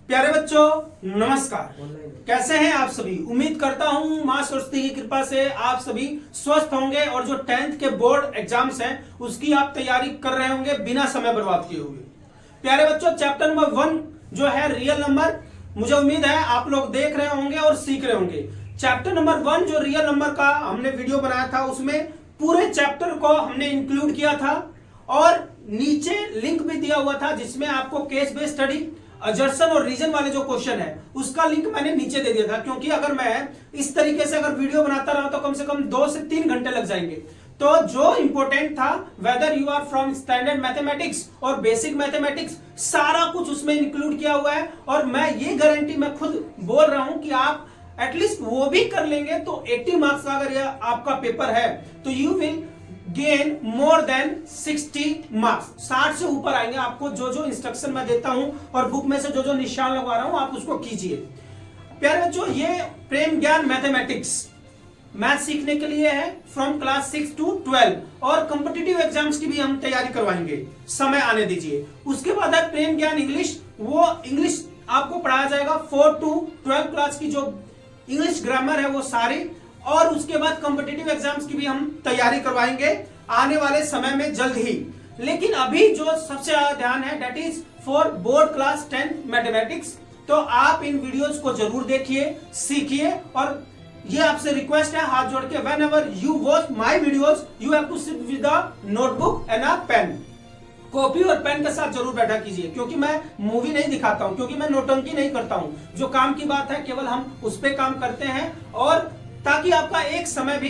प्यारे बच्चों नमस्कार। कैसे हैं आप सभी। उम्मीद करता हूं मां सरस्वती की कृपा से आप सभी स्वस्थ होंगे और जो 10th के बोर्ड एग्जाम्स हैं उसकी आप तैयारी कर रहे होंगे बिना समय बर्बाद किए हुए। प्यारे बच्चों चैप्टर नंबर 1 जो है रियल नंबर, मुझे उम्मीद है आप लोग देख रहे होंगे और सीख रहे होंगे। चैप्टर नंबर 1 जो रियल नंबर का हमने वीडियो बनाया था उसमें पूरे चैप्टर को हमने इंक्लूड किया था और नीचे लिंक भी दिया हुआ था जिसमें आपको केस बेस्ड स्टडी, अजर्सन और रीजन वाले जो क्वेश्चन है उसका लिंक मैंने नीचे दे दिया था, क्योंकि अगर मैं इस तरीके से अगर वीडियो बनाता रहा तो कम से कम 2 से 3 घंटे लग जाएंगे। तो जो इंपॉर्टेंट था whether you are from standard mathematics और बेसिक मैथमेटिक्स सारा कुछ उसमें इंक्लूड किया हुआ है और मैं ये गारंटी मैं खुद बोल रहा हूं कि आप एटलीस्ट वो भी कर लेंगे तो 80 मार्क्स का अगर यह आपका पेपर है तो you will gain more than 60 marks. 60 से ऊपर आएंगे आपको। जो जो इंस्ट्रक्शन मैं देता हूं और बुक में से जो जो निशान लगवा रहा हूं आप उसको कीजिए। प्यारे बच्चों ये प्रेम ज्ञान मैथमेटिक्स मैथ सीखने के लिए है फ्रॉम क्लास 6 to 12 और कॉम्पिटिटिव एग्जाम्स की भी हम तैयारी करवाएंगे, समय आने दीजिए। उसके बाद है प्रेम ज्ञान इंग्लिश, वो इंग्लिश आपको पढ़ाया जाएगा 4 to 12 क्लास की जो इंग्लिश ग्रामर है वो सारी, और उसके बाद कॉम्पिटिटिव एग्जाम्स की भी हम तैयारी करवाएंगे आने वाले समय में जल्द ही। लेकिन अभी जो सबसे ज्यादा ध्यान है that is for board class 10 mathematics. तो आप इन वीडियोस को जरूर देखिए, सीखिए और ये आपसे रिक्वेस्ट है हाथ जोड़ के, whenever you watch my videos you have to sit with a notebook and a pen. Copy और पेन के साथ जरूर बैठा कीजिए, क्योंकि मैं मूवी नहीं दिखाता हूं, क्योंकि मैं नोटंकी नहीं करता हूं। जो काम की बात है केवल हम उस पर काम करते हैं और ताकि आपका एक समय भी,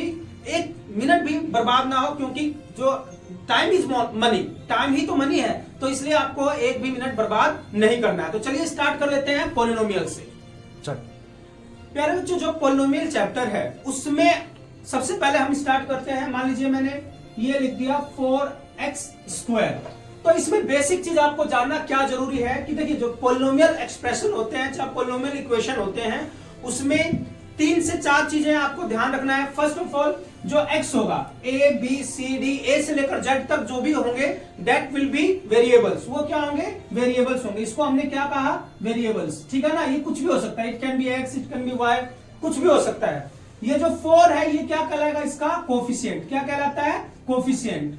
एक मिनट भी बर्बाद ना हो, क्योंकि जो टाइम इज मनी, टाइम ही तो मनी है, तो इसलिए आपको एक भी मिनट बर्बाद नहीं करना है। तो चलिए स्टार्ट कर लेते हैं पॉलिनोमियल से। प्यारे बच्चों जो पॉलिनोमियल चैप्टर है उसमें सबसे पहले हम स्टार्ट करते हैं। मान लीजिए मैंने ये लिख दिया 4x²। तो इसमें बेसिक चीज आपको जानना क्या जरूरी है कि देखिए जो पॉलिनोमियल एक्सप्रेशन होते हैं, चाहे पॉलिनोमियल इक्वेशन होते हैं, उसमें 3 से 4 चीजें आपको ध्यान रखना है। फर्स्ट ऑफ ऑल जो x होगा a b c d a से लेकर z तक जो भी होंगे दैट विल बी वेरिएबल्स। वो क्या होंगे? वेरिएबल्स होंगे। इसको हमने क्या कहा? वेरिएबल्स। ठीक है ना। ये कुछ भी हो सकता है, it can be x, it can be y, कुछ भी हो सकता है। ये जो 4 है ये क्या कहलाएगा? इसका कोफिशिएंट। क्या कहलाता है? कोफिशिएंट।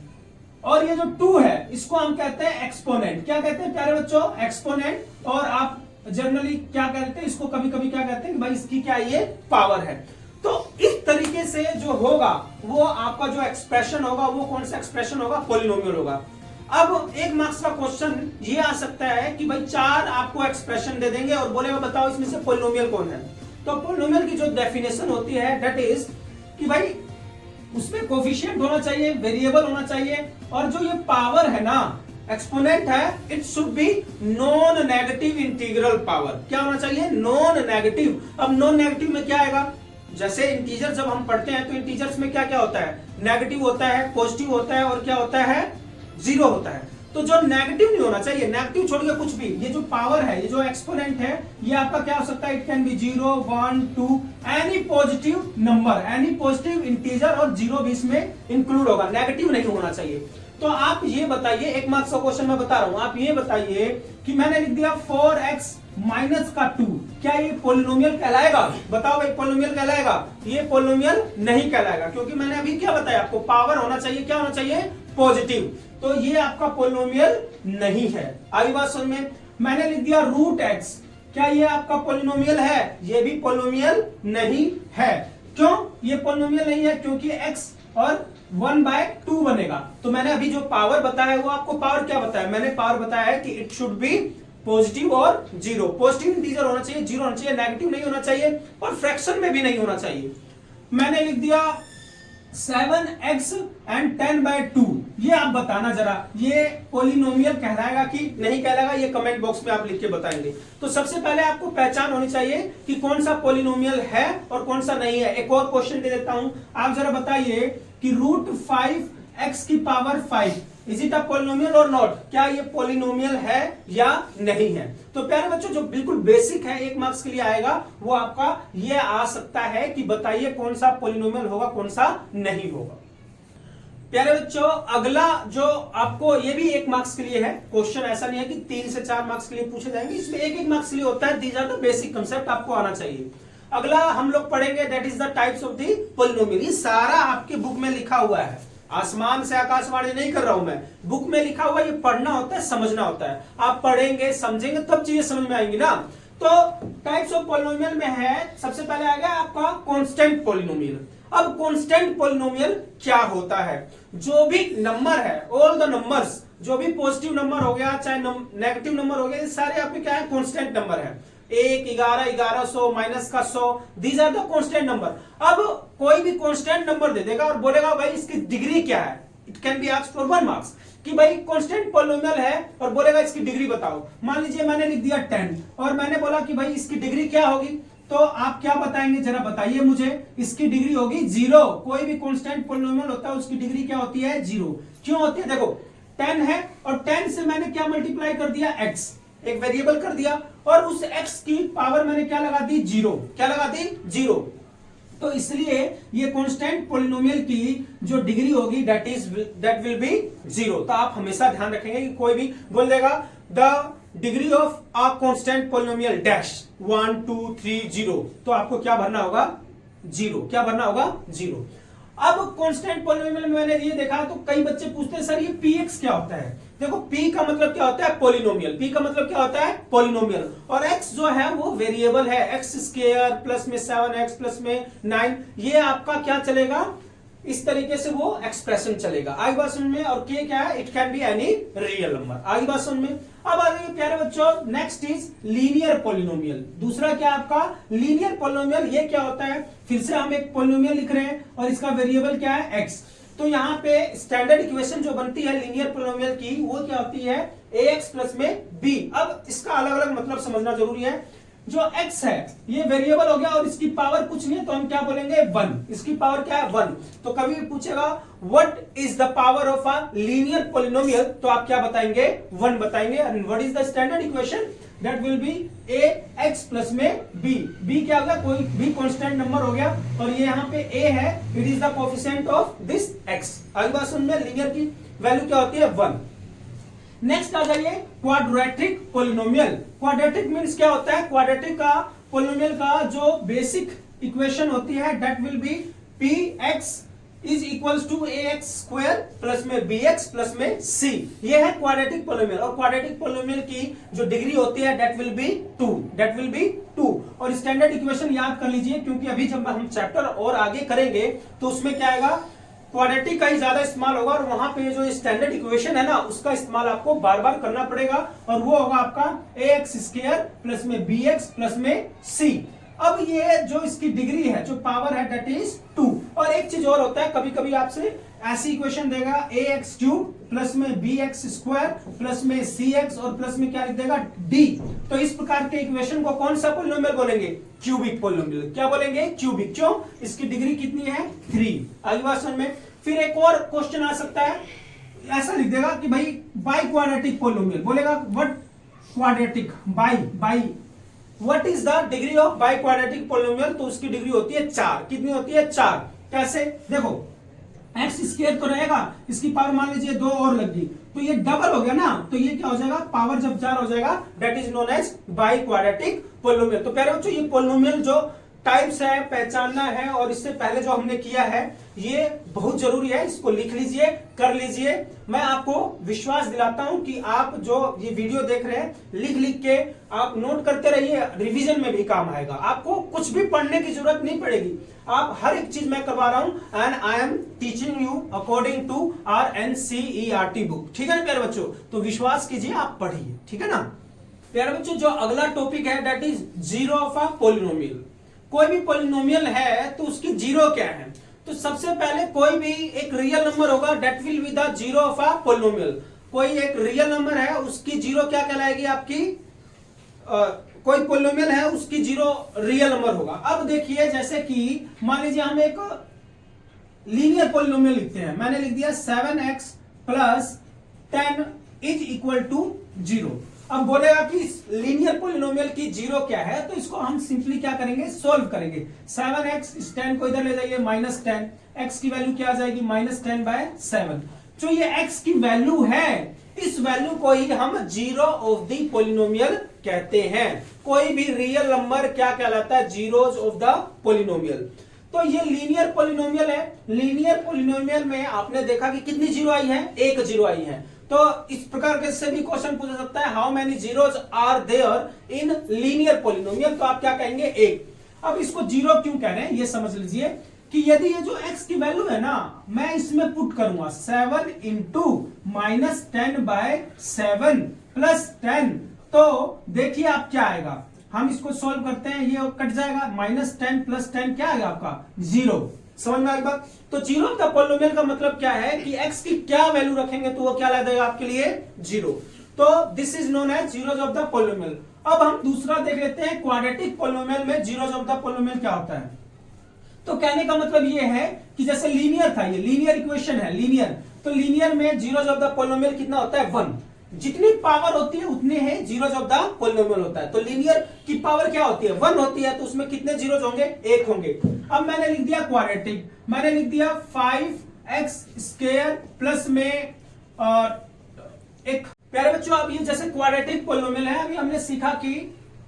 और ये जो 2 है इसको हम कहते हैं एक्सपोनेंट। क्या कहते हैं प्यारे बच्चों? एक्सपोनेंट। और आप जनरली क्या कहते हैं इसको, कभी कभी क्या कहते हैं कि भाई इसकी क्या ये पावर है। तो इस तरीके से जो होगा वो आपका जो एक्सप्रेशन होगा वो कौन सा एक्सप्रेशन होगा? पॉलिनोमियल होगा। अब 1 मार्क्स का क्वेश्चन ये आ सकता है कि भाई 4 आपको एक्सप्रेशन दे देंगे और बोलेगा बताओ इसमें से पॉलिनोमियल कौन है। तो पॉलिनोमियल की जो डेफिनेशन होती है दैट इज कि भाई उसमें कोफिशिएंट होना चाहिए, वेरिएबल होना चाहिए, और जो ये पावर है ना, एक्सपोनेंट है, it should be non negative integral power. क्या होना चाहिए? Non negative. अब नॉन नेगेटिव में क्या आएगा? जैसे इंटीजर जब हम पढ़ते हैं तो इंटीजर्स में क्या क्या होता है? नेगेटिव होता है, पॉजिटिव होता है और क्या होता है? 0 होता है। तो जो नेगेटिव नहीं होना चाहिए, नेगेटिव छोड़ के कुछ भी, ये जो पावर है, ये जो एक्सपोनेंट है, ये आपका क्या हो सकता है? It can be 0, 1, 2, any positive number, any positive integer, और 0 भी इसमें इंक्लूड होगा। नेगेटिव नहीं होना चाहिए। तो आप ये बताइए, 1 मार्क्स का क्वेश्चन मैं बता रहा हूं, आप ये बताइए कि मैंने लिख दिया 4x माइनस का 2, क्या ये पॉलिनोमियल कहलाएगा? बताओ भाई, पॉलिनोमियल कहलाएगा? ये पॉलिनोमियल नहीं कहलाएगा, क्योंकि मैंने अभी क्या बताया आपको? पावर होना चाहिए, क्या होना चाहिए? पॉजिटिव। तो ये आपका पॉलिनोमियल नहीं है। आई बात समझ में? मैंने लिख दिया √x, क्या ये आपका पॉलिनोमियल है? ये भी पॉलिनोमियल नहीं है। क्यों ये पॉलिनोमियल नहीं है? क्योंकि x और 1/2 बनेगा। तो मैंने अभी जो पावर बताया है वो आपको पावर क्या बताया? मैंने पावर बताया है कि इट शुड बी पॉजिटिव और 0। पॉजिटिव इंटीजर होना चाहिए, 0 होना चाहिए, नेगेटिव नहीं होना चाहिए और फ्रैक्शन में भी नहीं होना चाहिए। मैंने लिख दिया 7x एंड 10/2। ये आप बताना जरा, ये पॉलिनोमियल कहलाएगा कि नहीं कहलाएगा? ये कमेंट बॉक्स में आप लिख के बताएंगे। तो सबसे पहले आपको पहचान होनी चाहिए कि कौन सा पॉलिनोमियल है और कौन सा नहीं है। एक और क्वेश्चन दे देता हूं, आप जरा बताइए कि √5x⁵ is it a polynomial और नॉट? क्या ये पॉलिनोमियल है या नहीं है? तो प्यारे बच्चों जो बिल्कुल बेसिक है, 1 मार्क्स के लिए आएगा, वो आपका ये आ सकता है कि बताइए कौन सा पॉलिनोमियल होगा, कौन सा नहीं होगा। प्यारे बच्चों, अगला जो आपको, ये भी 1 मार्क्स के लिए है क्वेश्चन, ऐसा नहीं है कि 3 से 4 मार्क्स के लिए पूछे जाएंगे, इसमें 1 मार्क्स के लिए होता है। These are the basic concept, आपको आना चाहिए। अगला हम लोग पढ़ेंगे that is the types of the polynomial. ये सारा आपकी बुक में लिखा हुआ है, आसमान से आकाशवाणी नहीं कर रहा हूं मैं, बुक में लिखा हुआ। ये पढ़ना होता है, समझना होता है। आप पढ़ेंगे समझेंगे तब चीजें समझ में आएंगी ना। तो टाइप्स ऑफ पॉलिनोमियल में है, सबसे पहले आ गया आपका कांस्टेंट पॉलिनोमियल। अब कांस्टेंट पॉलिनोमियल क्या होता है? जो भी नंबर है, ऑल द नंबर्स, जो भी पॉजिटिव नंबर हो गया चाहे नेगेटिव नंबर हो गया, ये सारे आपके क्या है? कांस्टेंट नंबर है। 1, 11, 1100, माइनस का 100, these are the constant number. अब कोई भी कांस्टेंट नंबर दे देगा और बोलेगा भाई इसकी डिग्री क्या है। It can be asked for 1 marks कि भाई कांस्टेंट पॉलिनोमियल है और बोलेगा इसकी डिग्री बताओ। मान लीजिए मैंने लिख दिया 10 और मैंने बोला कि भाई इसकी डिग्री क्या होगी, तो आप क्या बताएंगे जरा बताइए मुझे। इसकी डिग्री होगी 0। कोई भी कांस्टेंट पॉलिनोमियल होता है उसकी डिग्री क्या होती है? 0। क्यों होती है? देखो 10 है और 10 से मैंने क्या मल्टीप्लाई कर दिया? x, एक वेरिएबल कर दिया और उस x की पावर मैंने क्या लगा दी? 0। क्या लगा दी? 0। तो इसलिए ये कांस्टेंट पॉलिनोमियल की जो डिग्री होगी दैट विल बी 0। तो आप हमेशा ध्यान रखेंगे कि कोई भी बोल देगा the degree of a constant polynomial dash 1 2 3 0, तो आपको क्या भरना होगा? 0। क्या भरना होगा? 0। अब कांस्टेंट पॉलिनोमियल में मैंने ये देखा तो कई बच्चे पूछते हैं सर ये px क्या होता है। देखो p का मतलब क्या होता है? पॉलिनोमियल। p का मतलब क्या होता है? पॉलिनोमियल। और x जो है वो वेरिएबल है, x स्क्वायर प्लस में 7x प्लस में 9, ये आपका क्या चलेगा? इस तरीके से वो एक्सप्रेशन चलेगा। आगे बात समझ में। और k क्या है? It can be any real number. आगे बात समझ में। अब आ गई प्यारे बच्चों, नेक्स्ट इज लीनियर पॉलिनोमियल। दूसरा क्या आपका? Linear polynomial. ये क्या होता है? फिर से हम एक पॉलिनोमियल लिख रहे हैं और इसका वेरिएबल क्या है? x। तो यहाँ पे स्टैंडर्ड इक्वेशन जो बनती है लीनियर पॉलिनोमियल की, वो क्या होती है? ax प्लस में b। अब इसका अलग अलग मतलब समझना जरूरी है। जो x है ये वेरिएबल हो गया और इसकी पावर कुछ नहीं है, तो हम क्या बोलेंगे? 1। इसकी पावर क्या है? 1। तो कभी भी पूछेगा what is the power of a linear polynomial, तो आप क्या बताएंगे? 1 बताएंगे। And what is the standard equation? That will B ax plus में b। b क्या होगा? कोई भी कांस्टेंट नंबर हो गया और ये यहाँ पे a है, it is the coefficient of this x। अगली बात सुन में, लीनियर की वैल्यू क्या होती है? 1। नेक्स्ट आ जाइए क्वाड्रेटिक पॉलिनोमियल। क्वाड्रेटिक मींस क्या होता है? क्वाड्रेटिक का पॉलिनोमियल का जो बेसिक इक्वेशन होती है that will be px is equals to ax square plus में bx प्लस में c। ये है क्वाड्रेटिक पॉलिनोमियल। और क्वाड्रेटिक पॉलिनोमियल की जो डिग्री होती है that will be 2। That will be 2। और स्टैंडर्ड इक्वेशन याद कर लीजिए, क्योंकि अभी जब हम चैप्टर और आगे करेंगे तो उसमें क्या आएगा? क्वाड्रेटिक का ही ज्यादा इस्तेमाल होगा और वहां पे जो स्टैंडर्ड इक्वेशन है ना, उसका इस्तेमाल आपको बार बार करना पड़ेगा और वो होगा आपका ax स्क्वायर प्लस में bx प्लस में c। अब ये जो इसकी डिग्री है, जो पावर है दैट इज 2। और एक चीज और होता है, कभी कभी आपसे ऐसी इक्वेशन देगा ax क्यूब प्लस में bx स्क्वायर प्लस में cx और प्लस में क्या लिख देगा? d। तो इस प्रकार के इक्वेशन को कौन सा पॉलिनोमियल बोलेंगे? Cubic polynomial. क्या बोलेंगे? क्यूबिक। क्यों? इसकी डिग्री कितनी है? 3। अगली बात समझ में। फिर एक और क्वेश्चन आ सकता है, ऐसा लिख देगा कि भाई बाई क्वाड्रेटिक पॉलिनोमियल। बोलेगा what quadratic by what is the degree of by quadratic polynomial? तो उसकी डिग्री होती है 4। कितनी होती है? 4। कैसे? देखो एक्स स्क्वायर तो रहेगा, इसकी पावर मान लीजिए 2 और लग गई, तो ये डबल हो गया ना, तो ये क्या हो जाएगा? पावर जब 4 हो जाएगा that is known as by quadratic polynomial. तो प्यारे बच्चों, ये पॉलिनोमियल जो टाइप्स है पहचानना है, और इससे पहले जो हमने किया है ये बहुत जरूरी है, इसको लिख लीजिए, कर लीजिए। मैं आपको विश्वास दिलाता हूं कि आप जो ये वीडियो देख रहे हैं, लिख लिख के आप नोट करते रहिए, रिवीजन में भी काम आएगा। आपको कुछ भी पढ़ने की जरूरत नहीं पड़ेगी, आप हर एक चीज मैं करवा रहा हूं and I am teaching you according to RNCERT book. ठीक है ना प्यारे बच्चों? तो विश्वास कीजिए, आप पढ़िए। ठीक है ना प्यारे बच्चों? जो अगला टॉपिक है that is zero of a polynomial. कोई भी पॉलिनोमियल है तो उसकी जीरो क्या है? तो सबसे पहले कोई भी एक रियल नंबर होगा that will be the zero of a polynomial. कोई एक रियल नंबर है उसकी जीरो क्या कहलाएगी? आपकी कोई पॉलिनोमियल है उसकी जीरो रियल नंबर होगा। अब देखिए जैसे कि मान लीजिए हम एक लीनियर पॉलिनोमियल लिखते हैं। मैंने लिख दिया 7x plus 10 is equal to 0। अब बोलेगा कि लीनियर पोलिनोमियल की जीरो क्या है, तो इसको हम सिंपली क्या करेंगे, सोल्व करेंगे। 7x, इस 10 को इधर ले जाइए, -10, x की वैल्यू क्या आ जाएगी, -10/7। जो ये x की वैल्यू है, इस वैल्यू को ही हम जीरो ऑफ द पोलिनोमियल कहते हैं। कोई भी रियल नंबर क्या कहलाता है, जीरोज ऑफ द पोलिनोमियल। तो ये लीनियर पोलिनोमियल है। लीनियर पोलिनोमियल में आपने देखा कि कितनी जीरो आई है, एक जीरो आई है। तो इस प्रकार के से भी क्वेश्चन पूछा सकता है, how many zeros are there in linear polynomial, तो आप क्या कहेंगे, एक। अब इसको जीरो क्यों कह रहे हैं ये समझ लीजिए कि यदि ये जो x की वैल्यू है ना, मैं इसमें पुट करूंगा 7 इंटू -10/7 प्लस 10, तो देखिए आप क्या आएगा। हम इसको सोल्व करते हैं, ये कट जाएगा, -10 प्लस 10 क्या आएगा आपका, 0। समझ में आई बात। तो जीरो ऑफ द पोलिनोमियल का मतलब क्या है कि x की क्या वैल्यू रखेंगे तो वो क्या ला देगा आपके लिए, 0। तो this is known as zeros of the polynomial. अब हम दूसरा देख लेते हैं, क्वाड्रेटिक पोलिनोमियल में जीरोज ऑफ द पोलिनोमियल क्या होता है। तो कहने का मतलब ये है कि जैसे लीनियर था, ये लीनियर इक्वेशन है, लीनियर, तो लीनियर में जीरोज ऑफ द पोलिनोमियल कितना होता है, 1। जितनी पावर होती है उतने ही जीरोज ऑफ द पोलिनोमियल होता है। तो लीनियर की पावर क्या होती है, 1 होती है, तो उसमें कितने जीरोज होंगे, 1 होंगे। अब मैंने लिख दिया क्वाड्रेटिक, मैंने लिख दिया 5x² प्लस में एक। प्यारे बच्चों, अब ये जैसे क्वाड्रेटिक पोलिनोमियल है, अभी हमने सीखा कि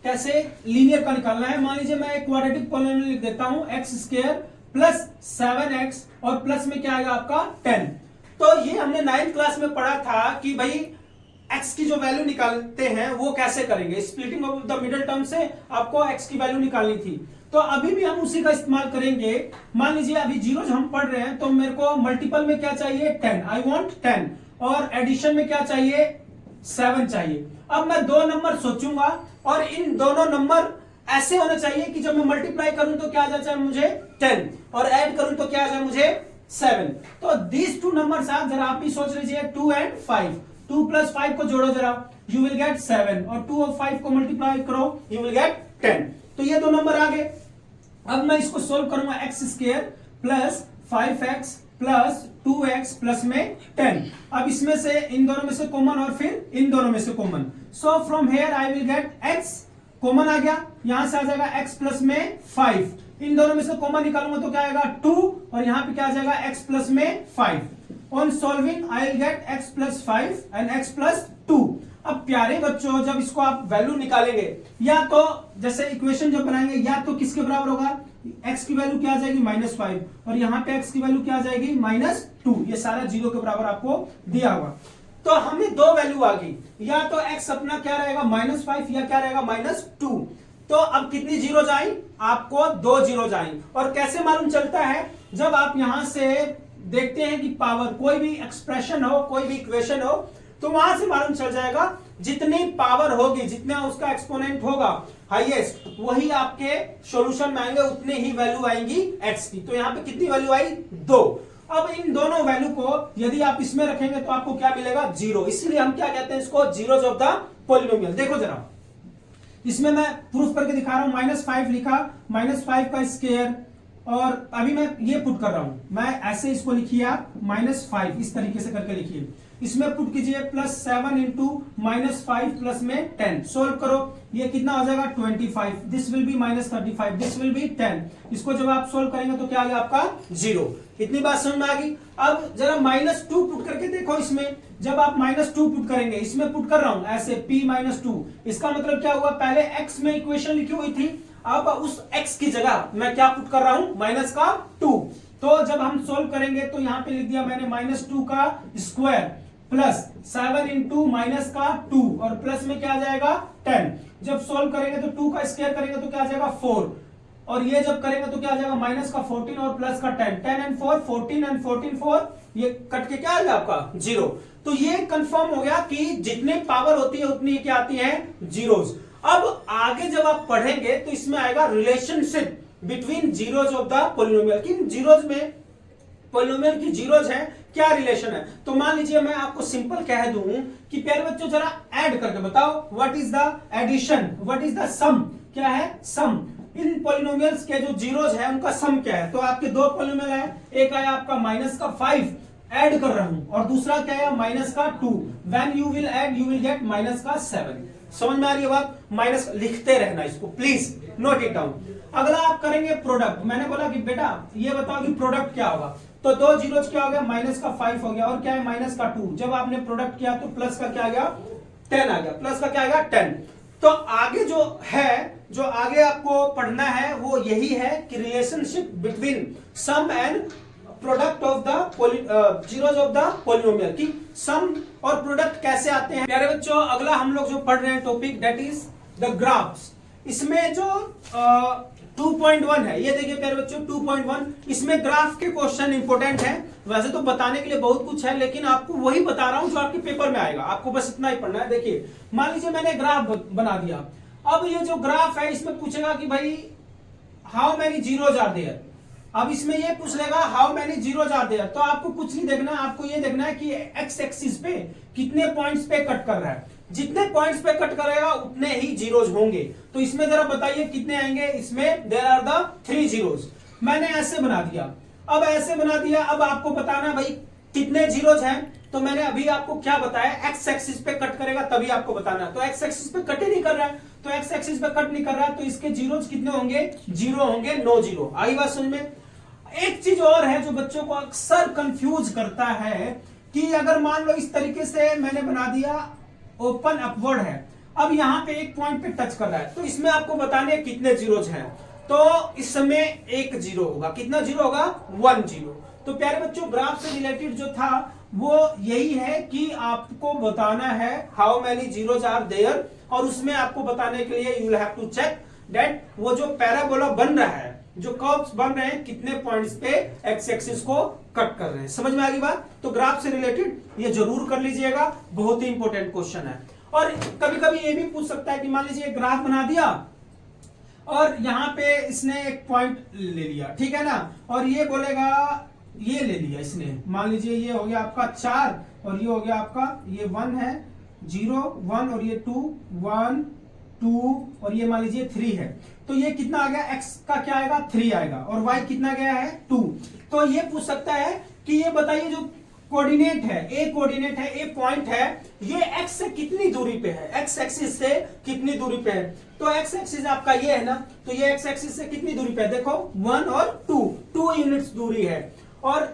कैसे लीनियर का निकालना है। मान लीजिए मैं एक क्वाड्रेटिक पोलिनोमियल लिख देता हूं, x² प्लस 7x और प्लस में क्या आएगा आपका 10। तो ये हमने 9th क्लास में पढ़ा था कि भाई x की जो वैल्यू निकालते हैं वो कैसे करेंगे, splitting of the middle term से आपको x की वैल्यू निकालनी थी। तो अभी भी हम उसी का इस्तेमाल करेंगे। मान लीजिए अभी जीरो हम पढ़ रहे हैं, तो मेरे को मल्टीपल में क्या चाहिए, 10, आई वांट 10, और एडिशन में क्या चाहिए, 7 चाहिए। अब मैं दो नंबर सोचूंगा और इन दोनों नंबर ऐसे होने चाहिए कि जब मैं मल्टीप्लाई करूं तो क्या आ जाए मुझे 10, और ऐड करूं तो क्या आ जाए मुझे 7। तो दीज टू नंबर्स आप जरा आप भी सोच लीजिए, 2 and 5, 2 + 5 को जोड़ो जरा, यू विल गेट 7, और 2 और 5 को मल्टीप्लाई करो, यू विल गेट 10। तो ये दो नंबर आ गए। अब मैं इसको सोल्व करूंगा, x² plus 5x plus 2x plus में 10। अब इसमें से इन दोनों में से कॉमन और फिर इन दोनों में से common, so from here I will get x, common आ गया, यहां से आ जाएगा x प्लस में 5, इन दोनों में से कॉमन निकालूंगा तो क्या आएगा 2, और यहां पे क्या आ जाएगा x प्लस में 5। On solving I will get x plus 5 and x plus 2। अब प्यारे बच्चों, जब इसको आप वैल्यू निकालेंगे, या तो जैसे इक्वेशन जब बनाएंगे, या तो किसके बराबर होगा, x की वैल्यू क्या आ जाएगी -5, और यहाँ पे x की वैल्यू क्या आ जाएगी -2। ये सारा 0 के बराबर आपको दिया होगा। तो हमें दो वैल्यू आ गई, या तो x अपना क्या रहेगा -5, या क्या रहेगा -2। तो अब कितनी जीरो आई, आपको 2 जीरो आई। और कैसे मालूम चलता है, जब आप यहां से देखते हैं कि पावर, कोई भी एक्सप्रेशन हो, कोई भी इक्वेशन हो, तो वहां से मालूम चल जाएगा जितनी पावर होगी, जितना उसका एक्सपोनेंट होगा हाईएस्ट, वही आपके सॉल्यूशन में आएंगे, उतने ही वैल्यू आएंगी x की। तो यहाँ पे कितनी वैल्यू आई, 2। अब इन दोनों वैल्यू को यदि आप इसमें रखेंगे तो आपको क्या मिलेगा, 0। इसलिए हम क्या कहते हैं इसको, जीरोज ऑफ द पॉलिनोमियल। देखो जरा, इसमें मैं प्रूफ करके दिखा रहा हूं, -5 लिखा, -5 का स्क्वायर, और अभी मैं ये पुट कर रहा हूं, मैं ऐसे इसको लिखिए आप, -5 इस तरीके से करके लिखिए, इसमें पुट कीजिए +7 इंटू -5 प्लस में 10, सोल्व करो, ये कितना हो जाएगा 25, this will be -35, this will be 10। इसको जब आप सोल्व करेंगे तो क्या आ गया आपका 0। इतनी बात समझ में आ गई। अब जरा -2 पुट करके देखो, इसमें जब आप -2 पुट करेंगे, इसमें पुट कर रहा हूं ऐसे p-2, इसका मतलब क्या हुआ, पहले x में इक्वेशन लिखी हुई थी, अब उस x की जगह मैं क्या पुट कर रहा हूं, -2। तो जब हम सोल्व करेंगे तो यहां पे लिख दिया मैंने -2 का स्क्वायर प्लस 7 इंटू -2, और प्लस में क्या आ जाएगा 10। जब सोल्व करेंगे तो 2 का स्क्वायर करेंगे तो क्या आ जाएगा 4, और ये जब करेंगे तो क्या आ जाएगा -14 और प्लस का 10, 10 and 4 14 and 14 4, ये कट के क्या आ गया आपका 0। तो ये कंफर्म हो गया कि जितनी पावर होती है उतनी क्या आती है, जीरोज। अब आगे जब आप पढ़ेंगे तो इसमें आएगा relationship between zeros of the polynomial, कि जीरोज में पॉलिनोमियल की जीरोज है, क्या रिलेशन है। तो मान लीजिए मैं आपको सिंपल कह दूं कि प्यारे बच्चों जरा ऐड करके बताओ, what is the addition, what is the sum, क्या है सम, इन पॉलिनोमियल्स के जो जीरोज है उनका सम क्या है। तो आपके दो पॉलिनोमियल है, एक आया आपका -5 ऐड कर रहा हूं, और दूसरा क्या है माइनस का 2, when you will add you will get minus का 7। समझ में आ रही है बात? माइनस लिखते रहना इसको, प्लीज नोट इट डाउन। अगला आप करेंगे प्रोडक्ट। मैंने बोला कि बेटा ये बताओ कि प्रोडक्ट क्या होगा, तो दो जीरोज क्या हो गया, माइनस का 5 हो गया, और क्या है माइनस का 2। जब आपने प्रोडक्ट किया तो प्लस का क्या आ गया 10 आ गया, प्लस का क्या आएगा 10। तो आगे जो है, जो आगे आपको पढ़ना है वो यही है कि relationship between sum and product of the zeros of the polynomial, की सम और प्रोडक्ट कैसे आते हैं। प्यारे बच्चों, अगला हम लोग जो पढ़ रहे हैं topic that is the graphs. इसमें जो 2.1 है, ये देखिए प्यारे बच्चों 2.1, इसमें ग्राफ के क्वेश्चन इंपॉर्टेंट है। वैसे तो बताने के लिए बहुत कुछ है, लेकिन आपको वही बता रहा हूं जो आपके पेपर में आएगा, आपको बस इतना ही पढ़ना है। देखिए मान लीजिए मैंने ग्राफ बना दिया, अब ये जो ग्राफ है इसमें पूछेगा कि भाई how many zeros are there. अब इसमें ये पूछ लेगा how many zeros are there, तो आपको कुछ नहीं देखना, आपको ये देखना है कि एक्स एक्सिस पे कितने पॉइंट्स पे कट कर रहा है। जितने पॉइंट्स पे कट करेगा उतने ही जीरोज होंगे। तो इसमें जरा बताइए कितने आएंगे, इसमें देयर आर द 3 जीरोज। मैंने ऐसे बना दिया, अब ऐसे बना दिया, अब आपको बताना भाई कितने जीरोज हैं। तो मैंने अभी आपको क्या बताया, एक्स एक्सिस पे कट करेगा तभी आपको बताना है। तो एक्स एक्सिस पे कट ही नहीं कर रहा है, तो एक्स एक्सिस पे कट नहीं कर रहा है, तो इसके जीरोज कितने होंगे, 0 होंगे, 9 जीरो। आई बात समझ में? एक चीज और है जो बच्चों को अक्सर कंफ्यूज करता है कि अगर मान लो इस तरीके से मैंने बना दिया, ओपन अपवर्ड है, अब यहां पे एक पॉइंट पे टच कर रहा है, तो इसमें आपको बताने कितने जीरोज हैं। तो इस समय 1 जीरो होगा, कितना जीरो होगा 1 जीरो। तो प्यारे बच्चों ग्राफ से रिलेटेड जो था वो यही है कि आपको बताना है how many zeros are there, और उसमें आपको बताने के लिए you will have to check that वो जो पैराबोला बन रहा है, जो कर्व्स बन रहे हैं, कितने पॉइंट्स पे एक्स एक्सिस को कट कर रहे हैं। समझ में आ गई बात? तो ग्राफ से रिलेटेड ये जरूर कर लीजिएगा, बहुत ही इंपॉर्टेंट क्वेश्चन है। और कभी कभी ये भी पूछ सकता है कि मान लीजिए ग्राफ बना दिया और यहाँ पे इसने एक पॉइंट ले लिया, ठीक है ना, और ये बोलेगा ये ले लिया इसने, मान लीजिए ये हो गया आपका 4 और ये हो गया आपका, ये 1 है, 0 1 और ये 2 1 2 और ये मान लीजिए 3 है। तो ये कितना आ गया, x का क्या आएगा 3 आएगा, और y कितना गया है 2। तो ये पूछ सकता है कि ये बताइए जो कोऑर्डिनेट है, a कोऑर्डिनेट है, a पॉइंट है, ये x से कितनी दूरी पे है, x एक्सिस से कितनी दूरी पे है। तो x एक्सिस आपका ये है ना, तो ये x एक्सिस से कितनी दूरी पे है, देखो 1 और 2 यूनिट्स दूरी है। और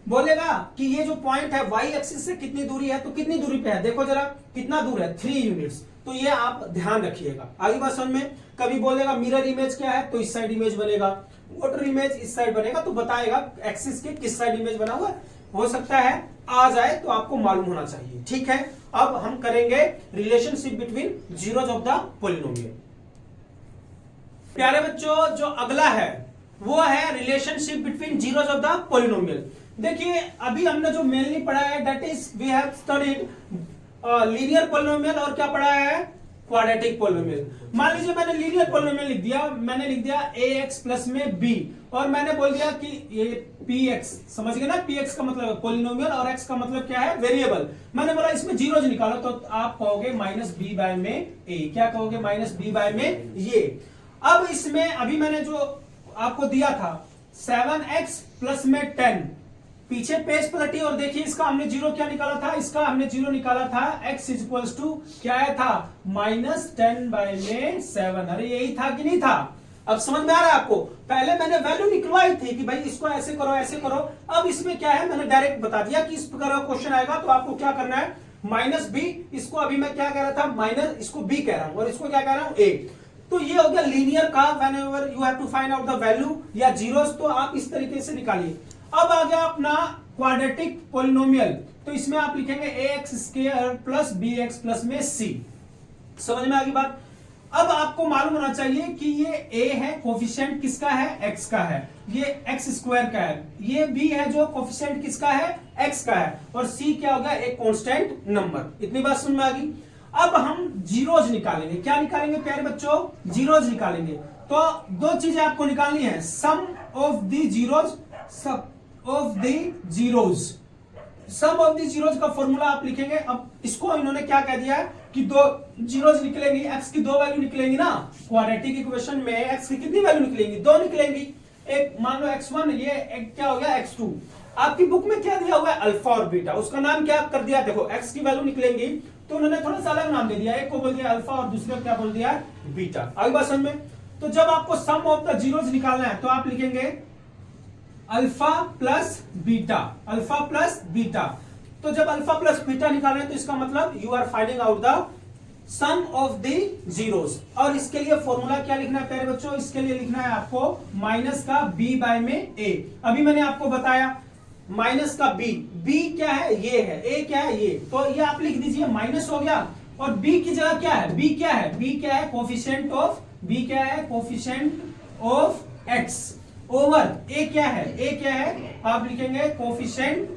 बोलेगा कि ये जो पॉइंट है y एक्सिस से कितनी दूरी है, तो कितनी दूरी पे है, देखो जरा कितना दूर है 3 यूनिट्स। तो ये आप ध्यान रखिएगा। आगे बात समझ में? कभी बोलेगा मिरर इमेज क्या है, तो इस साइड इमेज बनेगा, वाटर इमेज इस साइड बनेगा, तो बताएगा एक्सिस के किस साइड इमेज बना हुआ है। हो सकता है आ जाए तो आपको मालूम होना चाहिए, ठीक है। अब हम करेंगे relationship between zeros of the polynomial. प्यारे बच्चों जो अगला है वो है relationship between zeros of the polynomial. देखिए अभी हमने जो मेनली पढ़ा है that is we have studied linear polynomial, और क्या पढ़ा है, क्वाड्रेटिक पॉलिनोमियल। मान लीजिए मैंने लीनियर पॉलिनोमियल लिख दिया, मैंने लिख दिया ax प्लस में b, और मैंने बोल दिया कि ये px, समझ गए ना, px का मतलब पॉलिनोमियल और x का मतलब क्या है, वेरिएबल। मैंने बोला इसमें जीरोज निकालो, तो आप कहोगे माइनस b बाय में a, क्या कहोगे माइनस b बाय में ये। अब इसमें अभी मैंने जो आपको दिया था 7x प्लस में 10, पीछे पेज पलटी और देखिए इसका हमने जीरो क्या निकाला था, इसका हमने जीरो निकाला था x इक्वल्स टू क्या आया था माइनस 10 बाय में 7। अरे यही था कि नहीं था? अब समझ में आ रहा है आपको? पहले मैंने वैल्यू निकलवाई थी कि भाई इसको ऐसे करो ऐसे करो, अब इसमें क्या है मैंने डायरेक्ट बता दिया कि इस प्रकार का क्वेश्चन आएगा तो आपको क्या करना है, माइनस b, इसको अभी मैं क्या कह रहा था माइनस, इसको b कह रहा हूं, और इसको क्या कह रहा हूं a। तो ये हो गया लीनियर का, whenever you have to find out the value या जीरोस, तो आप इस तरीके से निकालिए। अब आ गया अपना क्वाड्रेटिक पॉलिनोमियल, तो इसमें आप लिखेंगे ax square plus bx plus में c। समझ में आ गई बात? अब आपको मालूम होना चाहिए कि ये a है, कोफिशिएंट किसका है, x का है, ये x स्क्वायर का है, ये b है जो कोफिशिएंट किसका है, x का है, और c क्या होगा, एक कांस्टेंट नंबर। इतनी बात समझ में आ गई? अब हम जीरोज निकालेंगे, क्या निकालेंगे प्यारे बच्चों, जीरोज निकालेंगे। तो दो चीजें आपको निकालनी है, sum of the zeros, sum of the zeros, sum of the zeros का फॉर्मूला आप लिखेंगे। अब इसको इन्होंने क्या कह दिया है कि दो जीरोज निकलेंगी, एक्स की दो वैल्यू निकलेंगी ना, क्वाड्रेटिक इक्वेशन में एक्स की कितनी वैल्यू निकलेंगी, दो निकलेंगी। एक मान लो x1, ये एक क्या हो गया x2, आपकी बुक में क्या दिया हुआ है, अल्फा और बीटा, उसका नाम क्या कर दिया, देखो एक्स की वैल्यू निकलेंगी तो उन्होंने थोड़ा सा अलग नाम दे दिया, एक को बोल दिया अल्फा और दूसरे को क्या बोल दिया, बीटा। आगे बात समझ में। तो जब आपको सम ऑफ द जीरोस निकालना है तो आप लिखेंगे alpha plus beta, alpha plus beta. तो जब अल्फा प्लस बीटा निकाल रहे हैं तो इसका मतलब you are finding out the sum of the zeros. और इसके लिए फॉर्मूला क्या लिखना है प्यारे बच्चों, इसके लिए लिखना है आपको माइनस का बी बाय में ए। अभी मैंने आपको बताया माइनस का बी, बी क्या है, ये है, ए क्या है, ये, तो ये आप लिख दीजिए माइनस हो गया। और बी की जगह क्या है, बी क्या है, बी क्या है, कोफिशिएंट ऑफ, बी क्या है, coefficient of x over A क्या है, ए क्या है, आप लिखेंगे कोफिशिएंट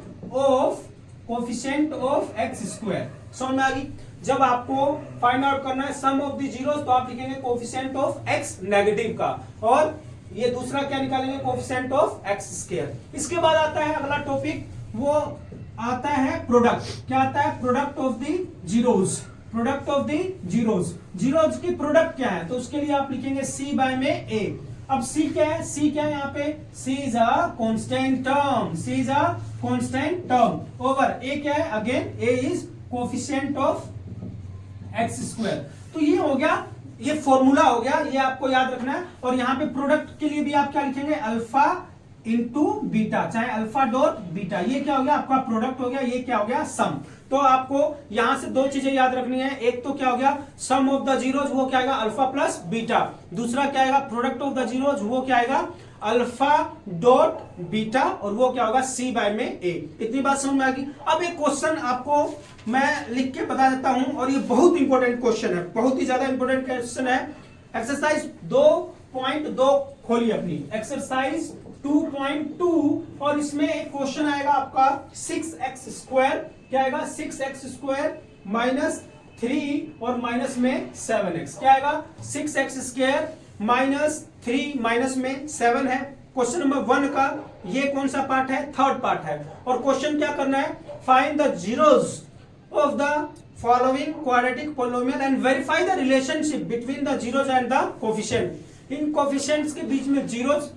ऑफ एक्स स्क्वायर। समझ में आ गई। जब आपको फाइंड आउट करना है सम ऑफ द जीरोस तो आप लिखेंगे कोफिशिएंट ऑफ एक्स नेगेटिव का, और ये दूसरा क्या निकालेंगे, कोफिशिएंट ऑफ एक्स स्क्वायर। इसके बाद आता है अगला टॉपिक, वो आता है प्रोडक्ट। क्या आता है, product of the zeros, product of the zeros. Zeros की प्रोडक्ट क्या है, तो उसके लिए आप लिखेंगे सी बाय में ए। अब सी क्या है, सी क्या है यहाँ पे, C is a constant term, C is a constant term over A क्या है, again A is coefficient of X square. तो ये हो गया, ये फॉर्मूला हो गया, ये आपको याद रखना है। और यहाँ पे प्रोडक्ट के लिए भी आप क्या लिखेंगे, अल्फा इंटू बीटा, चाहे अल्फा डॉट बीटा, ये क्या हो गया आपका प्रोडक्ट हो गया, ये क्या हो गया सम। तो आपको यहां से दो चीजें याद रखनी है, एक तो क्या हो गया सम ऑफ द जीरोज, वो क्या आएगा अल्फा प्लस बीटा, दूसरा क्या आएगा प्रोडक्ट ऑफ द जीरोज, वो क्या आएगा अल्फा डॉट बीटा, और वो क्या होगा सी बाय में ए। इतनी बात समझ में आ गई। अब एक क्वेश्चन आपको मैं लिख के बता देता हूं, और ये बहुत इंपॉर्टेंट क्वेश्चन है, बहुत ही ज्यादा इंपॉर्टेंट क्वेश्चन है। एक्सरसाइज 2.2 खोलिए अपनी, एक्सरसाइज 2.2, और इसमें एक क्वेश्चन आएगा आपका 6x स्क्वायर, क्या आएगा 6x स्क्वायर माइनस 3 और माइनस में 7x, क्या आएगा 6x स्क्वायर माइनस 3 माइनस में 7 है। क्वेश्चन नंबर 1 का ये कौन सा पार्ट है, थर्ड पार्ट है। और क्वेश्चन क्या करना है, find the zeros of the following quadratic polynomial and verify the relationship between the zeros and the coefficient. In coefficients के बीच में जीरोस,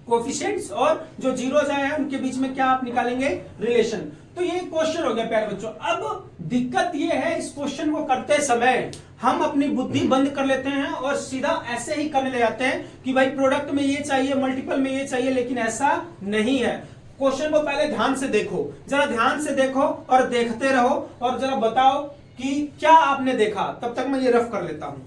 कोफिशिएंट्स और जो जीरोस आए हैं उनके बीच में क्या आप निकालेंगे, रिलेशन। तो ये क्वेश्चन हो गया प्यारे बच्चों। अब दिक्कत ये है, इस क्वेश्चन को करते समय हम अपनी बुद्धि बंद कर लेते हैं और सीधा ऐसे ही करने ले जाते हैं कि भाई प्रोडक्ट में ये चाहिए, मल्टीपल में ये चाहिए, लेकिन ऐसा नहीं है। क्वेश्चन को पहले ध्यान से देखो, जरा ध्यान से देखो और देखते रहो, और जरा बताओ कि क्या आपने देखा। तब तक मैं ये रफ कर लेता हूं।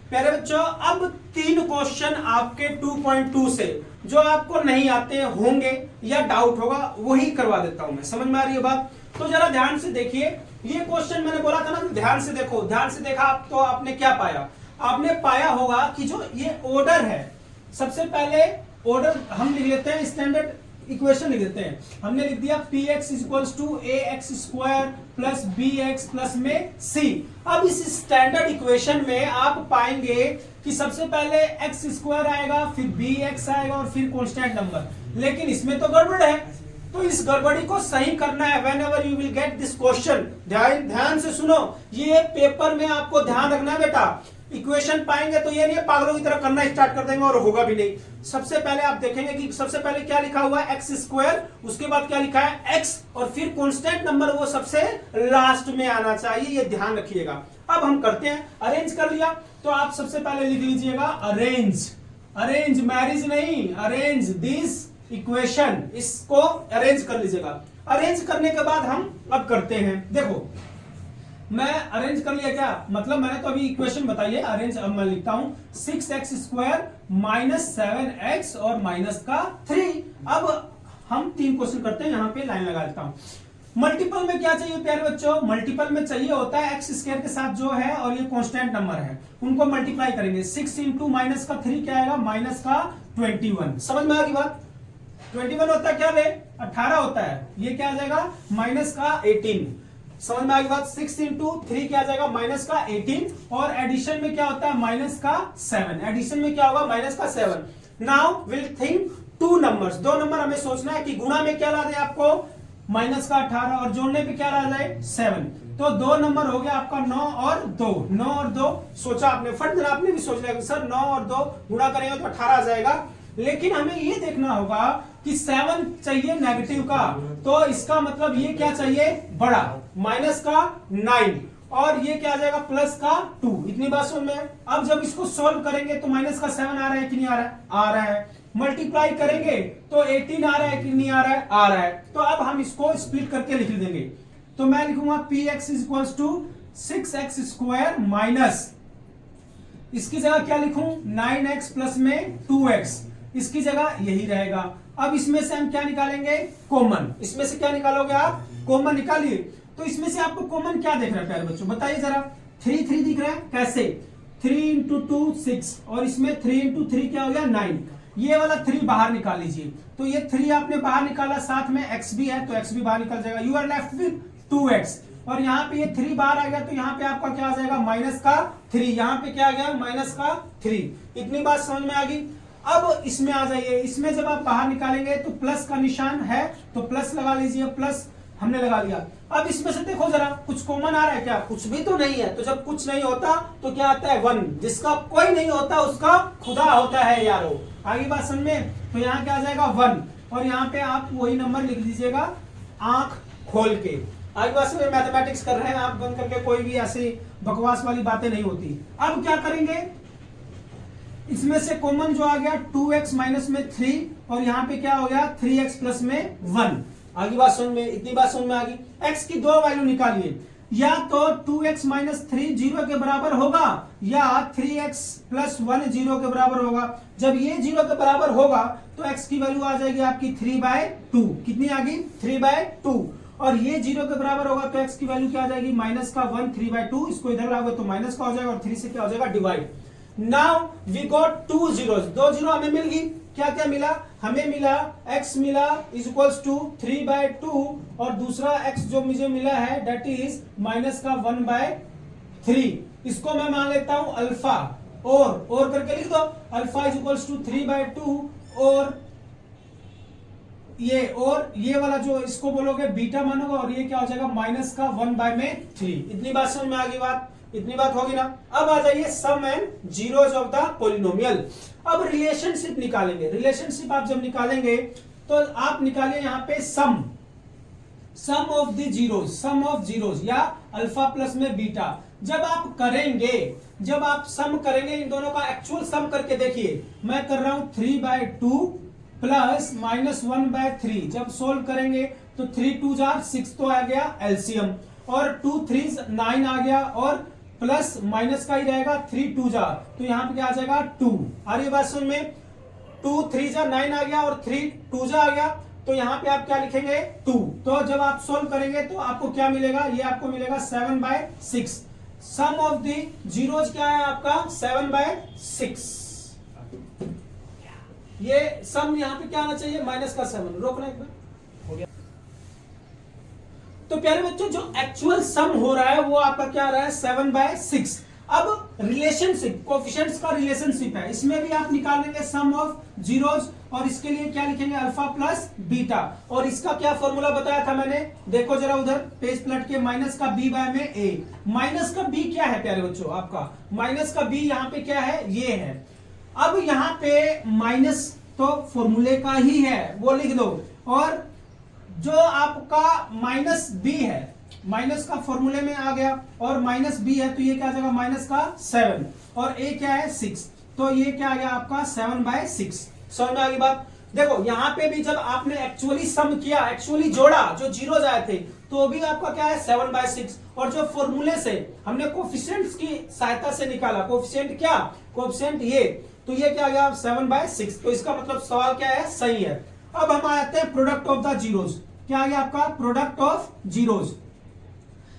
प्यारे बच्चों, अब 3 क्वेश्चन आपके 2.2 से जो आपको नहीं आते होंगे या डाउट होगा, वही करवा देता हूं मैं। समझ में आ रही है बात? तो जरा ध्यान से देखिए। ये क्वेश्चन मैंने बोला था ना, ध्यान से देखो, ध्यान से देखा आप तो आपने क्या पाया, आपने पाया होगा कि जो ये ऑर्डर है, सबसे पहले ऑर्डर हम लिख लेते हैं, स्टैंडर्ड इक्वेशन लिख देते हैं। हमने लिख दिया p x equals to a x square plus b x plus में सी। अब इस स्टैंडर्ड इक्वेशन में आप पाएंगे कि सबसे पहले एक्स स्क्वायर आएगा, फिर बी एक्स आएगा और फिर कांस्टेंट नंबर। लेकिन इसमें तो गड़बड़ है, तो इस गड़बड़ी को सही करना है। Whenever you will get this question, ध्यान से सुनो, ये पेपर में आपको ध्यान रखना है बेटा। इक्वेशन पाएंगे तो ये नहीं पागलों की तरह करना स्टार्ट कर देंगे और होगा भी नहीं। सबसे पहले आप देखेंगे कि सबसे पहले क्या लिखा हुआ है, एक्स स्क्वायर, उसके बाद क्या लिखा है एक्स, और फिर कांस्टेंट नंबर वो सबसे लास्ट में आना चाहिए, ये ध्यान रखिएगा। अब हम करते हैं, अरेंज कर लिया तो आप सबसे पहले लिख लीजिएगा अरेंज, अरेंज मैरिज नहीं, अरेंज दिस इक्वेशन, इसको अरेंज कर लीजिएगा। अरेंज करने के बाद हम अब करते हैं, देखो मैं अरेंज कर लिया, क्या मतलब मैंने तो अभी इक्वेशन बताइए, अरेंज अब मैं लिखता हूं 6x स्क्वायर माइनस 7x और माइनस का 3। अब हम 3 क्वेश्चन करते हैं, यहां पे लाइन लगा देता हूं। मल्टीपल में क्या चाहिए प्यारे बच्चों, मल्टीपल में चाहिए होता है एक्स स्क्वायर के साथ जो है और ये कांस्टेंट नंबर है, उनको मल्टीप्लाई करेंगे। 6 इंटू माइनस का 3 क्या आएगा, माइनस का 21। समझ में आ गई बात? 21 होता है क्या वे, 18 होता है, ये क्या आ जाएगा माइनस का 18। समझ में आ गई बात? 6 इंटू 3 क्या आ जाएगा माइनस का 18, और एडिशन में क्या होता है माइनस का 7। एडिशन में क्या होगा माइनस का 7। Now will think 2 numbers, 2 number हमें सोचना है कि गुणा में क्या ला दे आपको माइनस का 18 और जोड़ने पे क्या ला जाए 7। तो 2 नंबर हो गया आपका 9 और 2। 9 और 2 सोचा आपने, फट देना आपने भी सोच लिया सर 9 और 2 गुणा करेंगे तो 18 आ जाएगा। लेकिन हमें ये देखना होगा कि 7 चाहिए नेगेटिव का, तो इसका मतलब ये क्या चाहिए बड़ा, माइनस का 9 और ये क्या आ जाएगा प्लस का 2। इतनी बात समझ में। अब जब इसको सॉल्व करेंगे तो माइनस का 7 आ रहा है कि नहीं आ रहा है, आ रहा है। मल्टीप्लाई करेंगे तो 18 आ रहा है कि नहीं आ रहा है, आ रहा है। तो अब हम इसको स्प्लिट करके लिख देंगे। तो मैं लिखूंगा px equals to 6x square minus, इसकी जगह क्या लिखूं 9x प्लस में 2x, इसकी जगह यही रहेगा। अब इसमें से हम क्या निकालेंगे कॉमन, इसमें से क्या निकालोगे आप कॉमन निकालिए। तो इसमें से आपको कॉमन क्या दिख रहा है प्यारे बच्चों बताइए जरा, 3 3 दिख रहा है, कैसे 3 इंटू 2 6 और इसमें 3 इंटू 3 क्या हो गया 9, ये वाला 3 बाहर निकाल लीजिए। तो ये 3 आपने बाहर निकाला, साथ में x भी है तो x भी बाहर निकल जाएगा, you are left with 2x। और यहाँ पे ये 3 बाहर आ गया तो यहाँ पे आपका क्या आ जाएगा माइनस का 3, यहाँ पे क्या आ गया माइनस का 3। इतनी बात समझ में आ गई। अब इसमें आ जाइए, इसमें जब आप बाहर निकालेंगे तो प्लस का निशान है तो प्लस लगा लीजिए, प्लस हमने लगा लिया। अब इसमें से देखो जरा कुछ कॉमन आ रहा है क्या, कुछ भी तो नहीं है। तो जब कुछ नहीं होता तो क्या आता है 1, जिसका कोई नहीं होता उसका खुदा होता है यारो। आगे बात समझ में। तो यहाँ क्या आ जाएगा 1 और यहाँ पे आप वही नंबर लिख लीजिएगा आंख खोल के। आगे बात समझ में, मैथमेटिक्स कर रहे हैं आप बंद करके, कोई भी ऐसी बकवास वाली बातें नहीं होती। अब क्या करेंगे, इसमें से कॉमन जो आ गया 2x माइनस में 3 और यहाँ पे क्या हो गया 3x प्लस में 1। आगे बात समझ में, इतनी बात समझ में आ गई। x की 2 वैल्यू निकालिए, या तो 2x माइनस 3 0 के बराबर होगा या 3x प्लस 1 0 के बराबर होगा। जब ये 0 के बराबर होगा तो x की वैल्यू आ जाएगी आपकी 3/2। कितनी आ गई 3/2। और ये 0 के बराबर होगा तो x की वैल्यू क्या आ जाएगी माइनस का 1 3/2। इसको इधर लाओगे तो माइनस का हो जाएगा और 3 से क्या हो जाएगा divide. Now we got 2 zeros, 2 0 हमें मिल गई। क्या क्या मिला, हमें मिला x मिला इज इक्वल्स टू 3/2 और दूसरा x जो मुझे मिला है डेट इज माइनस का 1/3। इसको मैं मान लेता हूं अल्फा, और करके लिख दो अल्फा इज इक्वल्स टू 3/2 और ये वाला जो इसको बोलोगे बीटा मानोगे और ये क्या हो जाएगा माइनस का 1/3। इतनी बात समझ में आ गई, बात इतनी बात होगी ना। अब आ जाइए sum and zeros of the polynomial. अब रिलेशनशिप निकालेंगे। रिलेशनशिप आप जब निकालेंगे तो आप निकालिए यहाँ पे sum of the zeros, sum of zeros या अल्फा प्लस में बीटा। जब आप करेंगे, जब आप सम करेंगे इन दोनों का एक्चुअल सम करके देखिए, मैं कर रहा हूं 3/2 प्लस माइनस 1/3। जब सोल्व करेंगे तो 3 2 जार 6 तो आ गया एलसीएम और 2 3 9 आ गया और प्लस माइनस का ही रहेगा 3 2 जार, तो यहाँ पे क्या आ जाएगा 2। आ रही बात समझ में, 2 3 जार 9 आ गया और 3 2 जार आ गया, तो यहाँ पे आप क्या लिखेंगे 2। तो जब आप सोल्व करेंगे तो आपको क्या मिलेगा, ये आपको मिलेगा 7/6। सम ऑफ द जीरोज क्या है आपका 7/6। ये सम यहाँ पे क्या आना चाहिए माइनस का 7। रोकना एक बार, हो गया। तो प्यारे बच्चों जो एक्चुअल सम हो रहा है वो आपका क्या आ रहा है 7/6। अब रिलेशनशिप कोफिशिएंट्स का रिलेशनशिप है, इसमें भी आप निकालेंगे सम ऑफ जीरोज और इसके लिए क्या लिखेंगे अल्फा प्लस बीटा। और इसका क्या फॉर्मूला बताया था मैंने, देखो जरा उधर पेज पलट के, माइनस का b बाय में a। माइनस का b क्या है प्यारे बच्चों आपका, माइनस का b यहाँ पे क्या है ये है। अब यहाँ पे माइनस तो फॉर्मूले का ही है वो लिख दो, और जो आपका माइनस b है माइनस का फॉर्मूले में आ गया और माइनस b है तो ये क्या आ जाएगा माइनस का 7 और a क्या है 6, तो ये क्या आ गया आपका 7/6। समझ में आ गई बात। देखो यहाँ पे भी जब आपने एक्चुअली सम किया, एक्चुअली जोड़ा, जो जीरोज आए थे तो भी आपका क्या है 7/6। और जो फॉर्मूले से हमने कोफिशिएंट्स की सहायता से निकाला, कोफिशिएंट क्या, कोफिशिएंट ये, तो ये क्या आ गया 7/6। तो इसका मतलब सवाल क्या है सही है। अब हम आते हैं प्रोडक्ट ऑफ द जीरोज। क्या आ गया आपका प्रोडक्ट ऑफ जीरोज।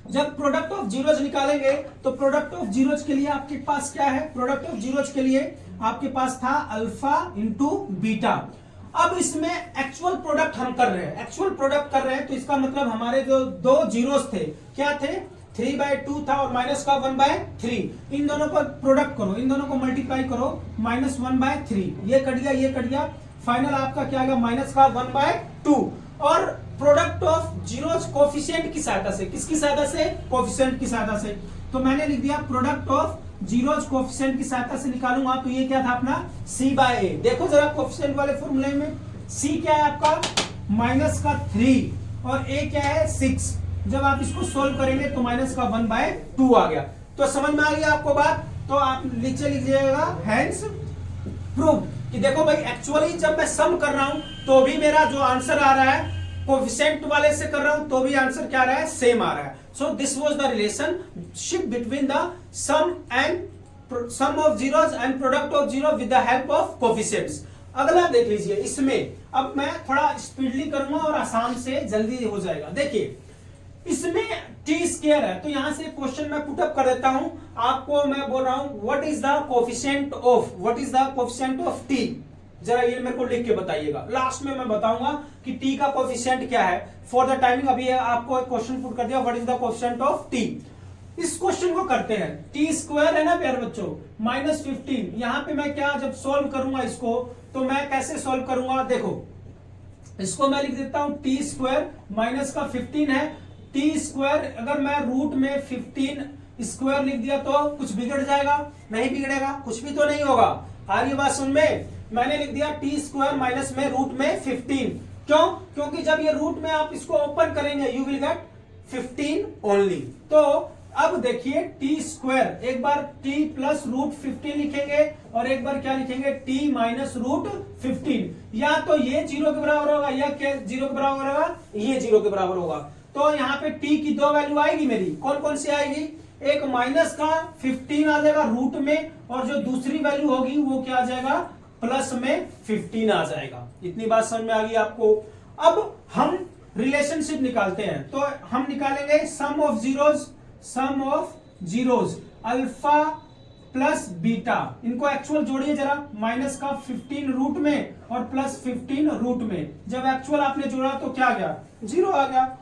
जब प्रोडक्ट ऑफ जीरोज निकालेंगे तो प्रोडक्ट ऑफ जीरोज के लिए आपके पास क्या है, प्रोडक्ट ऑफ जीरोज के लिए आपके पास था अल्फा इंटू बीटा। अब इसमें एक्चुअल प्रोडक्ट हम कर रहे हैं, एक्चुअल प्रोडक्ट कर रहे हैं तो इसका मतलब हमारे जो दो जीरोज थे क्या थे 3/2 था और माइनस का 1/3। इन दोनों को प्रोडक्ट करो, इन दोनों को मल्टीप्लाई करो, माइनस 1/3 ये कट गया, ये कट गया, फाइनल आपका क्या आ गया माइनस का 1/2। और प्रोडक्ट ऑफ जीरोज कोफिशिएंट की सहायता से। किसकी सहायता से? कोफिशिएंट की सहायता से। तो मैंने लिख दिया प्रोडक्ट ऑफ जीरोज कोफिशिएंट की सहायता से निकालूंगा, तो ये क्या था अपना c बाय a। देखो जरा कोफिशिएंट वाले फॉर्मूले में c क्या है आपका माइनस का 3 और a क्या है 6। जब आप इसको सोल्व करेंगे तो माइनस का 1/2 आ गया। तो समझ में आ गया आपको बात? तो आप नीचे लिखिएगा हैंस प्रूव कि देखो भाई एक्चुअली जब मैं सम कर रहा हूं तो भी मेरा जो आंसर आ रहा है कोफिशिएंट वाले से कर रहा हूं तो भी आंसर क्या आ रहा है? सेम आ रहा है। So this was the relationship between the sum of zeros and product of zero with the help of coefficients. अगला देख लीजिए, इसमें अब मैं थोड़ा स्पीडली करूंगा और आसान से जल्दी हो जाएगा। देखिए इसमें टी स्क्वायर है, तो यहां से क्वेश्चन मैं पुटअप कर देता हूं आपको। मैं बोल रहा हूं what is the coefficient of T. जरा ये मेरे को लिख के बताइएगा, लास्ट में मैं बताऊंगा कि टी का कोफिशिएंट क्या है। फॉर द टाइमिंग अभी आपको एक क्वेश्चन पुट कर दिया, what is the coefficient of T. इस क्वेश्चन को करते हैं। टी स्क्वायर है ना प्यारे बच्चों -15। यहां पे मैं क्या जब सॉल्व करूंगा इसको तो मैं कैसे सॉल्व करूंगा? देखो इसको मैं लिख देता हूं टी स्क्वायर माइनस का 15 है। टी स्क्वायर अगर मैं रूट में 15 स्क्वायर लिख दिया तो कुछ बिगड़ जाएगा? नहीं बिगड़ेगा, कुछ भी तो नहीं होगा। आ रही बात सुन में? मैंने लिख दिया टी स्क्वायर माइनस में रूट में 15। क्यों? क्योंकि जब ये रूट में आप इसको ओपन करेंगे यू विल गेट 15 ओनली। तो अब देखिए टी स्क्वायर, एक बार टी प्लस रूट 15 लिखेंगे और एक बार क्या लिखेंगे टी माइनस रूट 15। या तो ये 0 के बराबर होगा या क्या 0 के बराबर होगा? ये 0 के बराबर होगा। तो यहाँ पे टी की दो वैल्यू आएगी मेरी, कौन कौन सी आएगी? एक माइनस का 15 आ जाएगा रूट में और जो दूसरी वैल्यू होगी वो क्या आ जाएगा? प्लस में 15 आ जाएगा। इतनी बात समझ में आ गई आपको? अब हम रिलेशनशिप निकालते हैं, तो हम निकालेंगे sum of zeros alpha plus beta. इनको एक्चुअल जोड़िए जरा, माइनस का 15 रूट में और प्लस 15 रूट में। जब एक्चुअल आपने जोड़ा तो क्या आ गया? 0 आ गया।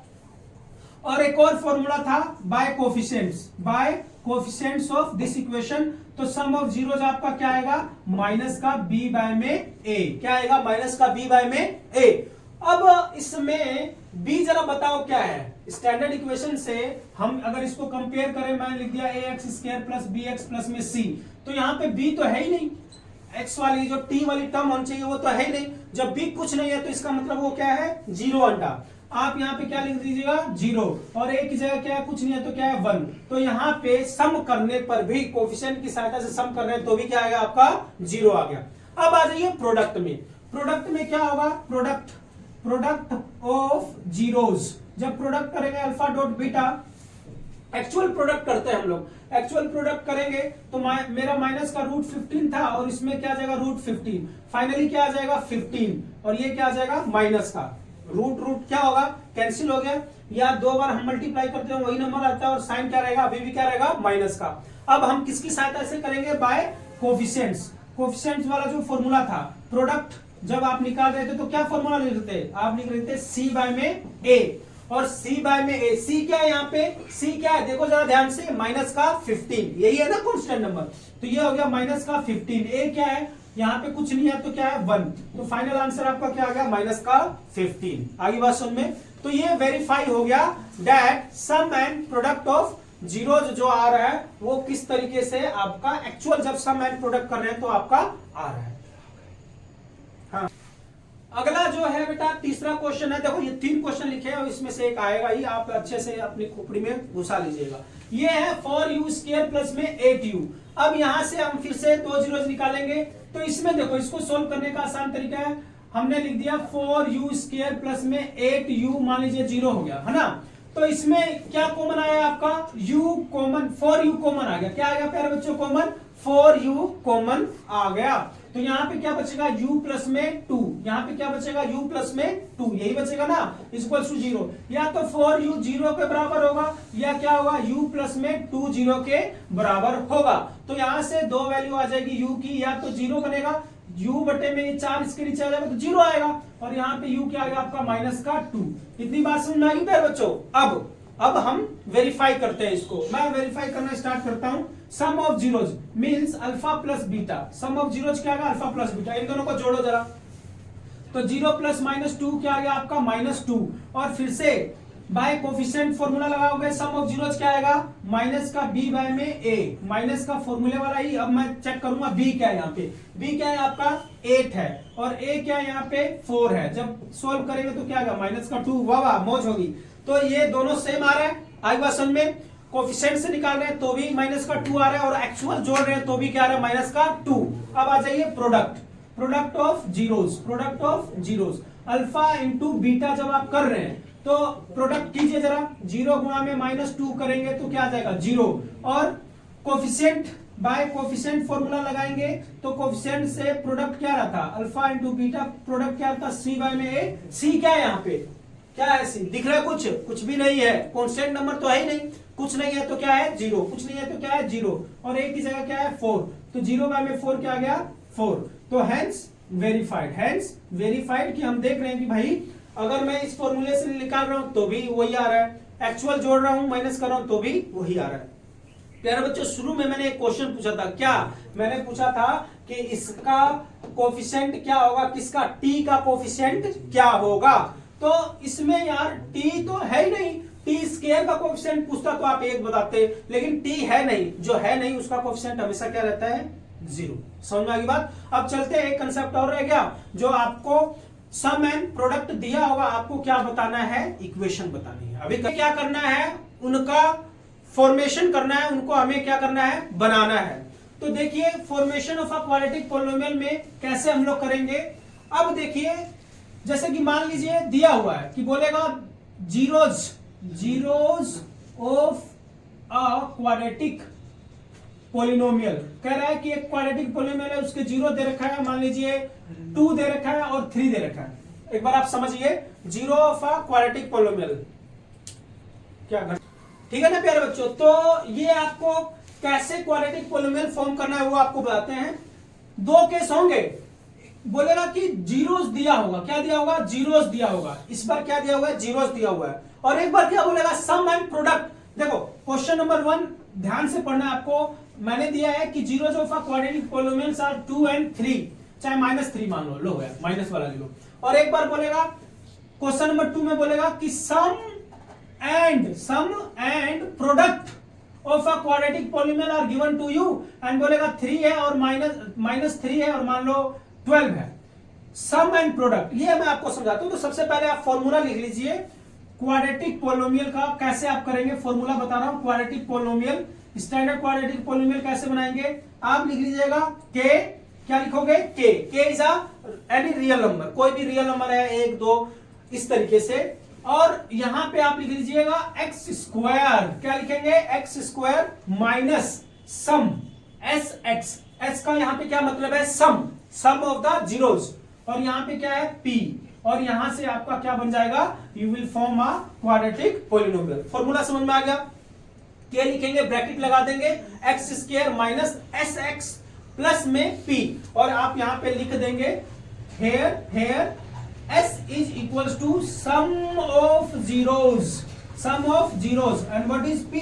और एक और फॉर्मूला था by coefficients of this equation. तो सम ऑफ जीरोज आपका क्या आएगा? माइनस का b बाय में a। क्या आएगा? माइनस का b बाय में a। अब इसमें b जरा बताओ क्या है? स्टैंडर्ड इक्वेशन से हम अगर इसको कंपेयर करें, मैंने लिख दिया ax square plus bx plus में c। तो यहाँ पे b तो है ही नहीं, x वाली जो t वाली टर्म होनी चाहिए वो तो है ही नहीं। जब b कुछ नहीं है तो इसका मतलब वो क्या है? 0 अंडा। आप यहाँ पे क्या लिख दीजिएगा? 0। और a की जगह क्या है? कुछ नहीं है तो क्या है? 1। तो यहाँ पे सम करने पर भी कोफिशिएंट की सहायता से सम कर रहे हैं तो भी क्या आएगा आपका? 0 आ गया। अब आ जाइए प्रोडक्ट में। प्रोडक्ट में क्या होगा? Product of zeros. जब प्रोडक्ट करेंगे alpha dot beta, actual product करते हैं हम लोग। एक्चुअल प्रोडक्ट करेंगे तो मेरा माइनस का रूट 15 था और इसमें क्या आ जाएगा? रूट 15। फाइनली क्या आ जाएगा? 15। और ये क्या आ जाएगा? माइनस का रूट क्या होगा? कैंसिल हो गया। या 2 बार हम मल्टीप्लाई करते हैं वही नंबर आता है और साइन क्या रहेगा? अभी भी क्या रहेगा? माइनस का। अब हम किसकी सहायता से करेंगे? बाय कोफिशिएंट्स वाला जो फॉर्मूला था। प्रोडक्ट जब आप निकाल रहे थे तो क्या फॉर्मूला लिख रहे थे? आप लिख रहे थे c बाय में a। और c बाय में a, c क्या है यहाँ पे? c क्या है? देखो जरा ध्यान से, माइनस का 15, यही है ना कांस्टेंट नंबर। तो ये हो गया माइनस का 15। a क्या है? यहाँ पे कुछ नहीं है तो क्या है? 1। तो फाइनल आंसर आपका क्या आ गया? माइनस का 15। आगे बात सुन में? तो ये वेरीफाई हो गया that sum and product of zeros जो आ रहा है वो किस तरीके से आपका एक्चुअल जब सम एंड प्रोडक्ट कर रहे हैं तो आपका आ रहा है। हाँ, अगला जो है बेटा तीसरा क्वेश्चन है। देखो ये 3 क्वेश्चन लिखे हैं और इसमें से एक आएगा ही, आप अच्छे से अपनी खोपड़ी में घुसा लीजिएगा। ये है 4u स्क्वायर प्लस में 8u। अब यहां से हम फिर से 2 जीरोज निकालेंगे। तो इसमें देखो इसको सोल्व करने का आसान तरीका है, हमने लिख दिया 4u स्क्वायर प्लस में 8u, मान लीजिए 0 हो गया है ना। तो इसमें क्या कॉमन आया आपका? u कॉमन, 4u कॉमन आ गया। क्या आएगा प्यारे बच्चों? कॉमन 4u कॉमन आ गया। तो यहाँ पे क्या बचेगा? u प्लस में 2। यहाँ पे क्या बचेगा? u प्लस में 2, यही बचेगा ना, इक्वल टू 0। या तो 4u 0 के बराबर होगा या क्या होगा? u प्लस में 2 0 के बराबर होगा। तो यहाँ से 2 वैल्यू आ जाएगी u की, या तो 0 बनेगा, u बटे में 4 इसके नीचे आ जाएगा तो 0 आएगा, और यहाँ पे u क्या आएगा आपका? माइनस का 2। इतनी बात समझ में आ गई प्यारे बच्चों? अब हम वेरीफाई करते हैं इसको। मैं वेरीफाई करना स्टार्ट करता हूं। Sum of zeros means alpha plus beta. Sum of zeros क्या है? Alpha plus beta. इन दोनों को जोड़ो जरा। तो 0 प्लस माइनस 2 क्या आ गया आपका -2, और फिर से बाय कोफिशिएंट फॉर्मूला लगाओगे, सम ऑफ जीरोज क्या आएगा माइनस का b बाय में a, माइनस का फॉर्मूले वाला ही। अब मैं चेक करूंगा b क्या है यहाँ पे, b क्या है आपका 8 है और a क्या है यहाँ पे 4 है। जब सोल्व करेंगे तो क्या आएगा माइनस का 2, वाह वाह मौज होगी। तो ये दोनों सेम आ रहा है, आई बात समझ में। कोफिशिएंट से निकाल रहे हैं तो भी माइनस का 2 आ रहा है और एक्चुअल जोड़ रहे हैं तो भी क्या आ रहा है माइनस का 2। अब आ जाइए product of zeros, alpha into beta जब आप कर रहे हैं तो प्रोडक्ट कीजिए जरा, 0 गुणा में -2 करेंगे तो क्या आ जाएगा 0, और कोफिशिएंट बाय कोफिशिएंट फॉर्मूला लगाएंगे तो कोफिशिएंट से प्रोडक्ट क्या रहता अल्फा इंटू बीटा, प्रोडक्ट क्या रहता c बाय में a। c क्या है यहाँ पे, क्या है c दिख रहा है, कुछ भी नहीं है, कांस्टेंट नंबर तो है ही नहीं, कुछ नहीं है तो क्या है 0, कुछ नहीं है तो क्या है 0, और a की जगह क्या है 4, तो 0 बाय में 4 क्या आ गया 4। तो हेंस वेरीफाइड कि हम देख रहे हैं कि भाई अगर मैं इस फॉर्मूले से निकाल रहा हूं तो भी वही आ रहा है, एक्चुअल जोड़ रहा हूं माइनस कर रहा हूं तो भी वही आ रहा है। प्यारे बच्चों, शुरू में मैंने एक क्वेश्चन पूछा था, क्या मैंने पूछा था कि इसका कोफिशिएंट क्या होगा, किसका t का कोफिशिएंट क्या होगा। तो इसमें यार t तो है ही नहीं, t स्क्वायर का कोफिशिएंट पूछता तो आप 1 बताते, लेकिन t है नहीं, जो है नहीं उसका कोफिशिएंट हमेशा क्या रहता है 0। समझ में आ गई बात। अब चलते हैं, एक कंसेप्ट और रह गया, जो आपको सम एंड प्रोडक्ट दिया होगा, आपको क्या बताना है इक्वेशन बतानी है। अभी क्या करना है, उनका फॉर्मेशन करना है, उनको हमें क्या करना है बनाना है। तो देखिए formation of a quadratic polynomial में कैसे हम लोग करेंगे। अब देखिए जैसे कि मान लीजिए दिया हुआ है कि बोलेगा zeros of a quadratic polynomial, कह रहा है कि एक क्वाड्रेटिक पॉलिनोमियल है, उसके 0 दे रखा है, मान लीजिए 2 दे रखा है और 3 दे रखा है। एक बार आप समझिए, 0 ऑफ अ क्वाड्रेटिक पॉलिनोमियल क्या कर, ठीक है ना प्यारे बच्चों। तो ये आपको कैसे क्वाड्रेटिक पॉलिनोमियल फॉर्म करना है वो आपको बताते हैं। 2 केस होंगे, बोलेगा कि जीरोस दिया होगा, क्या दिया होगा जीरोस दिया होगा, इस बार क्या दिया हुआ है जीरोस दिया हुआ है, और एक बार क्या बोलेगा सम एंड प्रोडक्ट। देखो क्वेश्चन नंबर 1 ध्यान से पढ़ना है आपको, मैंने दिया है कि zeros of a quadratic polynomials are 2 and 3, चाहे -3 मान लो, लो है माइनस वाला ले लो। और एक बार बोलेगा क्वेश्चन नंबर 2 में बोलेगा कि sum and product of a quadratic polynomial are given to you, and बोलेगा 3 है और -3 है और मान लो 12 है। सम एंड प्रोडक्ट ये मैं आपको समझाता हूं। तो सबसे पहले आप फॉर्मूला लिख लीजिए क्वाड्रेटिक पॉलिनोमियल का, कैसे आप करेंगे फॉर्मूला बता रहा हूं। Quadratic polynomial, standard quadratic polynomial कैसे बनाएंगे, आप लिख लीजिएगा k, क्या लिखोगे k is any real number, कोई भी रियल नंबर है 1 2 इस तरीके से, और यहां पे आप लिख लीजिएगा एक्स स्क्वायर, क्या लिखेंगे एक्स स्क्वायर माइनस सम एस एक्स, एस का यहां पे क्या मतलब है सम ऑफ द जीरोज, और यहां पे क्या है p, और यहां से आपका क्या बन जाएगा you will form a quadratic polynomial. Formula समझ में आ गया, क्या लिखेंगे ब्रैकेट लगा देंगे x square minus S x plus में p, और आप यहां पे लिख देंगे hair s is equals to sum of zeros and what is p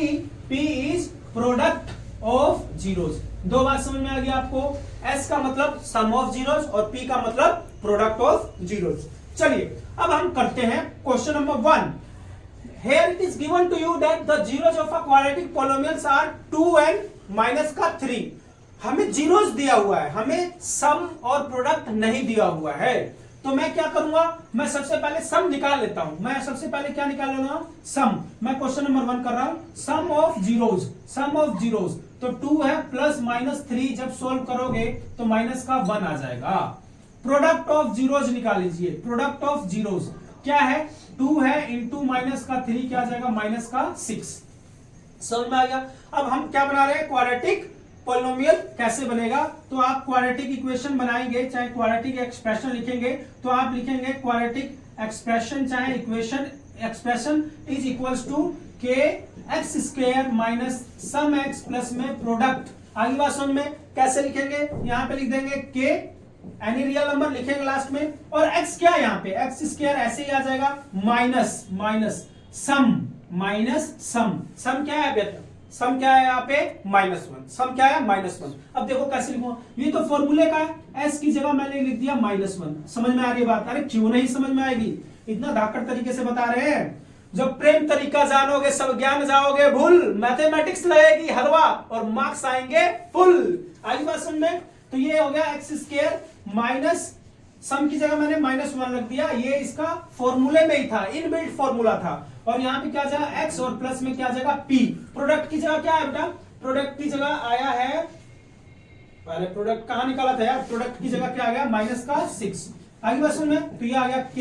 is product of zeros। 2 बात समझ में आ गया आपको, s का मतलब sum of zeros और p का मतलब product of zeros। चलिए अब हम करते हैं question number 1। Here it is given to you that the zeros of a quadratic polynomials are 2 and minus का 3। हमें जीरोस दिया हुआ है, हमें सम और प्रोडक्ट नहीं दिया हुआ है। तो मैं क्या करूंगा, मैं सबसे पहले सम निकाल लेता हूं। मैं सबसे पहले क्या निकाल लूंगा सम। मैं क्वेश्चन नंबर 1 कर रहा हूं, सम ऑफ जीरोस। तो 2 है प्लस -3, जब सोल्व करोगे तो माइनस का 1 आ जाएगा। प्रोडक्ट ऑफ जीरोस निकाल लीजिए, प्रोडक्ट ऑफ जीरोस क्या है 2 है इंटू माइनस का 3 क्या आ जाएगा माइनस का 6। समझ में आ गया। अब हम क्या बना रहे हैं क्वाड्रेटिक पॉलिनोमियल कैसे बनेगा। तो आप क्वाड्रेटिक इक्वेशन बनाएंगे, चाहे क्वाड्रेटिक एक्सप्रेशन लिखेंगे तो आप लिखेंगे क्वाड्रेटिक एक्सप्रेशन चाहे equation expression is equals to K X square minus sum X plus में प्रोडक्ट। आगे बात समझ में कैसे लिखेंगे, यहां पे लिख देंगे के एनी रियल नंबर लिखेंगे लास्ट में, और x क्या है यहाँ पे एक्स स्क्वायर ऐसे ही आ जाएगा माइनस सम क्या है बेटा सम क्या है यहाँ पे -1, सम क्या है -1। अब देखो कैसे लिखूं, ये तो फॉर्मूले का है, s की जगह मैंने लिख दिया -1। समझ में आ रही है बात? अरे क्यों नहीं समझ में आएगी, इतना धाकड़ तरीके से बता रहे हैं। जब प्रेम तरीका जानोगे सब ज्ञान जाओगे भूल, मैथमेटिक्स लगेगी हलवा और मार्क्स आएंगे फुल। आई बात समझ में? तो ये हो गया एक्स स्क्वायर माइनस, सम की जगह मैंने -1 रख दिया, ये इसका फॉर्मूले में ही था, इनबिल्ट फॉर्मूला था। और यहाँ पे क्या जाएगा x और प्लस में क्या जाएगा p। प्रोडक्ट की जगह क्या है बेटा, प्रोडक्ट की जगह आया है, पहले प्रोडक्ट कहां निकाला था यार, प्रोडक्ट की जगह क्या आ गया -6। आगे बात सुन में, तो ये आ गया k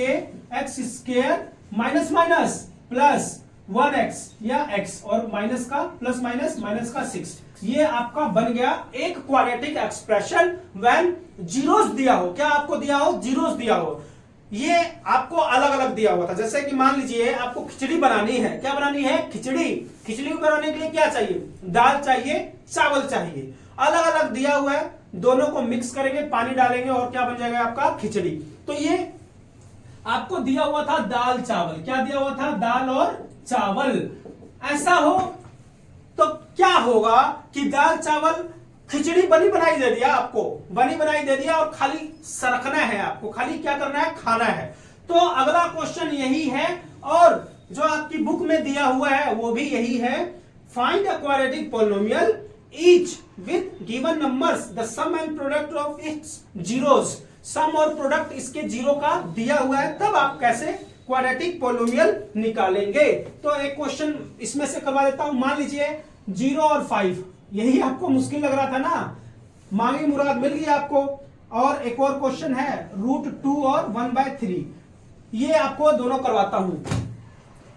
x square minus minus plus 1x या x और माइनस का प्लस माइनस का 6। ये आपका बन गया एक क्वाड्रेटिक एक्सप्रेशन व्हेन जीरोस दिया हो। क्या आपको दिया हो? जीरोस दिया हो। ये आपको अलग अलग दिया हुआ था, जैसे कि मान लीजिए आपको खिचड़ी बनानी है। क्या बनानी है? खिचड़ी। खिचड़ी को बनाने के लिए क्या चाहिए? दाल चाहिए, चावल चाहिए। अलग अलग दिया हुआ है, दोनों को मिक्स करेंगे, पानी डालेंगे और क्या बन जाएगा आपका? खिचड़ी। तो ये आपको दिया हुआ था दाल चावल। क्या दिया हुआ था? दाल और चावल। ऐसा हो तो क्या होगा कि दाल चावल खिचड़ी बनी बनाई दे दिया आपको, बनी बनाई दे दिया और खाली सरकना है आपको, खाली क्या करना है? खाना है। तो अगला क्वेश्चन यही है और जो आपकी बुक में दिया हुआ है वो भी यही है। Find a quadratic polynomial each with given numbers the sum and product of its zeros. Sum और प्रोडक्ट इसके जीरो का दिया हुआ है, तब आप कैसे क्वाड्रेटिक पॉलिनोमियल निकालेंगे। तो एक क्वेश्चन इसमें से करवा देता हूं। मान लीजिए 0 और 5, यही आपको मुश्किल लग रहा था ना, मांगी मुराद मिल गई आपको। और एक और क्वेश्चन है √2 और 1/3, ये आपको दोनों करवाता हूं।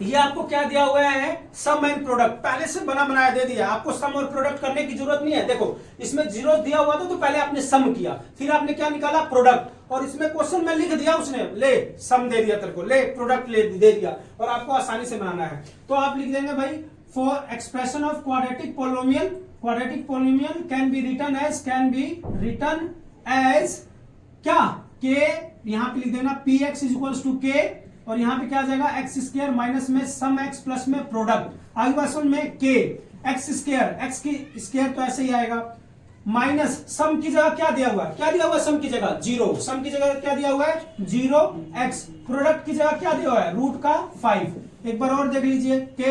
ये आपको क्या दिया हुआ है? सम एंड प्रोडक्ट, पहले से बना बनाया दे दिया आपको, सम और प्रोडक्ट करने की जरूरत नहीं है। देखो इसमें जीरो दिया हुआ था तो पहले आपने सम किया, फिर आपने क्या निकाला? प्रोडक्ट। और इसमें क्वेश्चन में लिख दिया उसने, ले सम दे दिया तेरे को, ले प्रोडक्ट ले दे दिया, और आपको आसानी से बनाना है। तो आप लिख देंगे भाई for expression of quadratic polynomial, quadratic polynomial can be written as क्या? k, यहां पे लिख देना px इक्वल्स टू k, और यहां पे क्या आ जाएगा? एक्स स्क्वायर माइनस में सम x प्लस में प्रोडक्ट। आगे बात सुन में k एक्स स्क्वायर, एक्स की स्क्वायर तो ऐसे ही आएगा, माइनस सम की जगह क्या दिया हुआ है? क्या दिया हुआ है? सम की जगह 0, सम की जगह क्या दिया हुआ है? 0x। प्रोडक्ट की जगह क्या दिया हुआ है? √5। एक बार और देख लीजिए, k,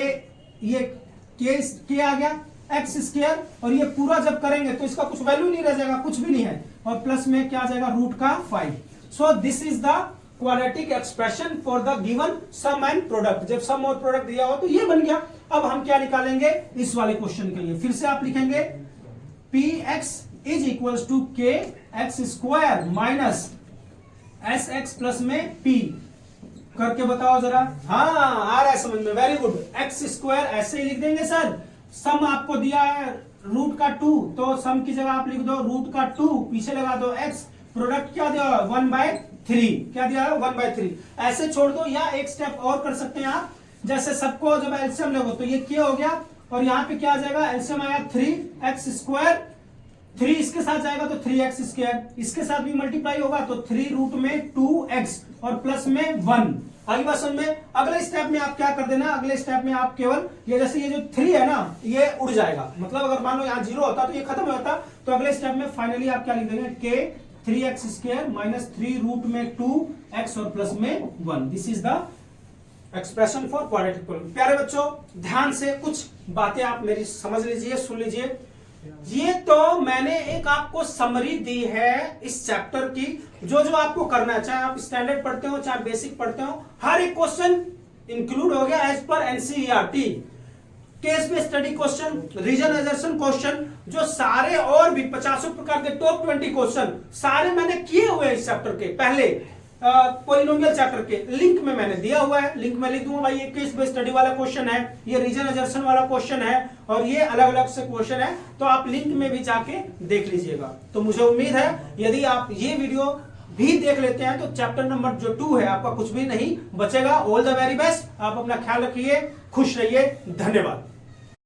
ये k आ गया एक्स स्क्वायर, और ये पूरा जब करेंगे तो इसका कुछ वैल्यू नहीं रह जाएगा, कुछ भी नहीं है, और प्लस में क्या आ जाएगा? √5। So this is the quadratic expression for the given sum and product. जब सम और प्रोडक्ट दिया हो तो ये बन गया। अब हम क्या निकालेंगे इस वाले क्वेश्चन के लिए? फिर से आप लिखेंगे px is equals to k x square minus sx plus में p। करके बताओ जरा। हाँ आ रहा है समझ में, वेरी गुड। एक्स स्क्वायर ऐसे ही लिख देंगे सर, सम आपको दिया है √2, तो सम की जगह आप लिख दो √2, पीछे लगा दो x, प्रोडक्ट क्या दिया है? 1/3। क्या दिया है? 1/3। ऐसे छोड़ दो, या एक स्टेप और कर सकते हैं आप, जैसे सबको जब एलसीएम लगो तो ये क्या हो गया, और यहाँ पे क्या आ जाएगा? एलसीएम आया 3x स्क्वायर, 3 इसके साथ जाएगा तो 3x स्क्वायर, इसके साथ भी मल्टीप्लाई होगा तो 3√2x और प्लस में 1। आगे बात समझ में। अगले स्टेप में आप क्या कर देना? अगले स्टेप में आप केवल ये, जैसे ये जो 3 है ना, ये उड़ जाएगा, मतलब अगर मान लो यहाँ 0 होता तो ये खत्म हो जाता। तो अगले स्टेप में फाइनली आप क्या लिख देंगे? k 3x square minus 3√2x और प्लस में 1। This is the expression for quadratic polynomial. प्यारे बच्चों ध्यान से कुछ बातें आप मेरी समझ लीजिए, सुन लीजिए। ये तो मैंने एक आपको समरी दी है इस चैप्टर की, जो आपको करना है, चाहे आप स्टैंडर्ड पढ़ते हो चाहे बेसिक पढ़ते हो, हर एक क्वेश्चन इंक्लूड हो गया एज पर एनसीईआरटी। केस में स्टडी क्वेश्चन, रीजनलाइजेशन क्वेश्चन, जो सारे और भी 50 प्रकार के टॉप 20 क्वेश्चन सारे मैंने किए हुए इस चैप्टर के पहले पॉलिनोमियल चैप्टर के लिंक में मैंने दिया हुआ है। लिंक में लिख दूंगा भाई, ये केस बेस्ड स्टडी वाला क्वेश्चन है, ये रीजनलाइजेशन वाला क्वेश्चन है, और ये अलग अलग से क्वेश्चन है, तो आप लिंक में भी जाके देख लीजिएगा। तो मुझे उम्मीद है यदि आप ये वीडियो भी देख लेते हैं तो चैप्टर नंबर जो 2 है आपका कुछ भी नहीं बचेगा। ऑल द वेरी बेस्ट, आप अपना ख्याल रखिए, खुश रहिए, धन्यवाद।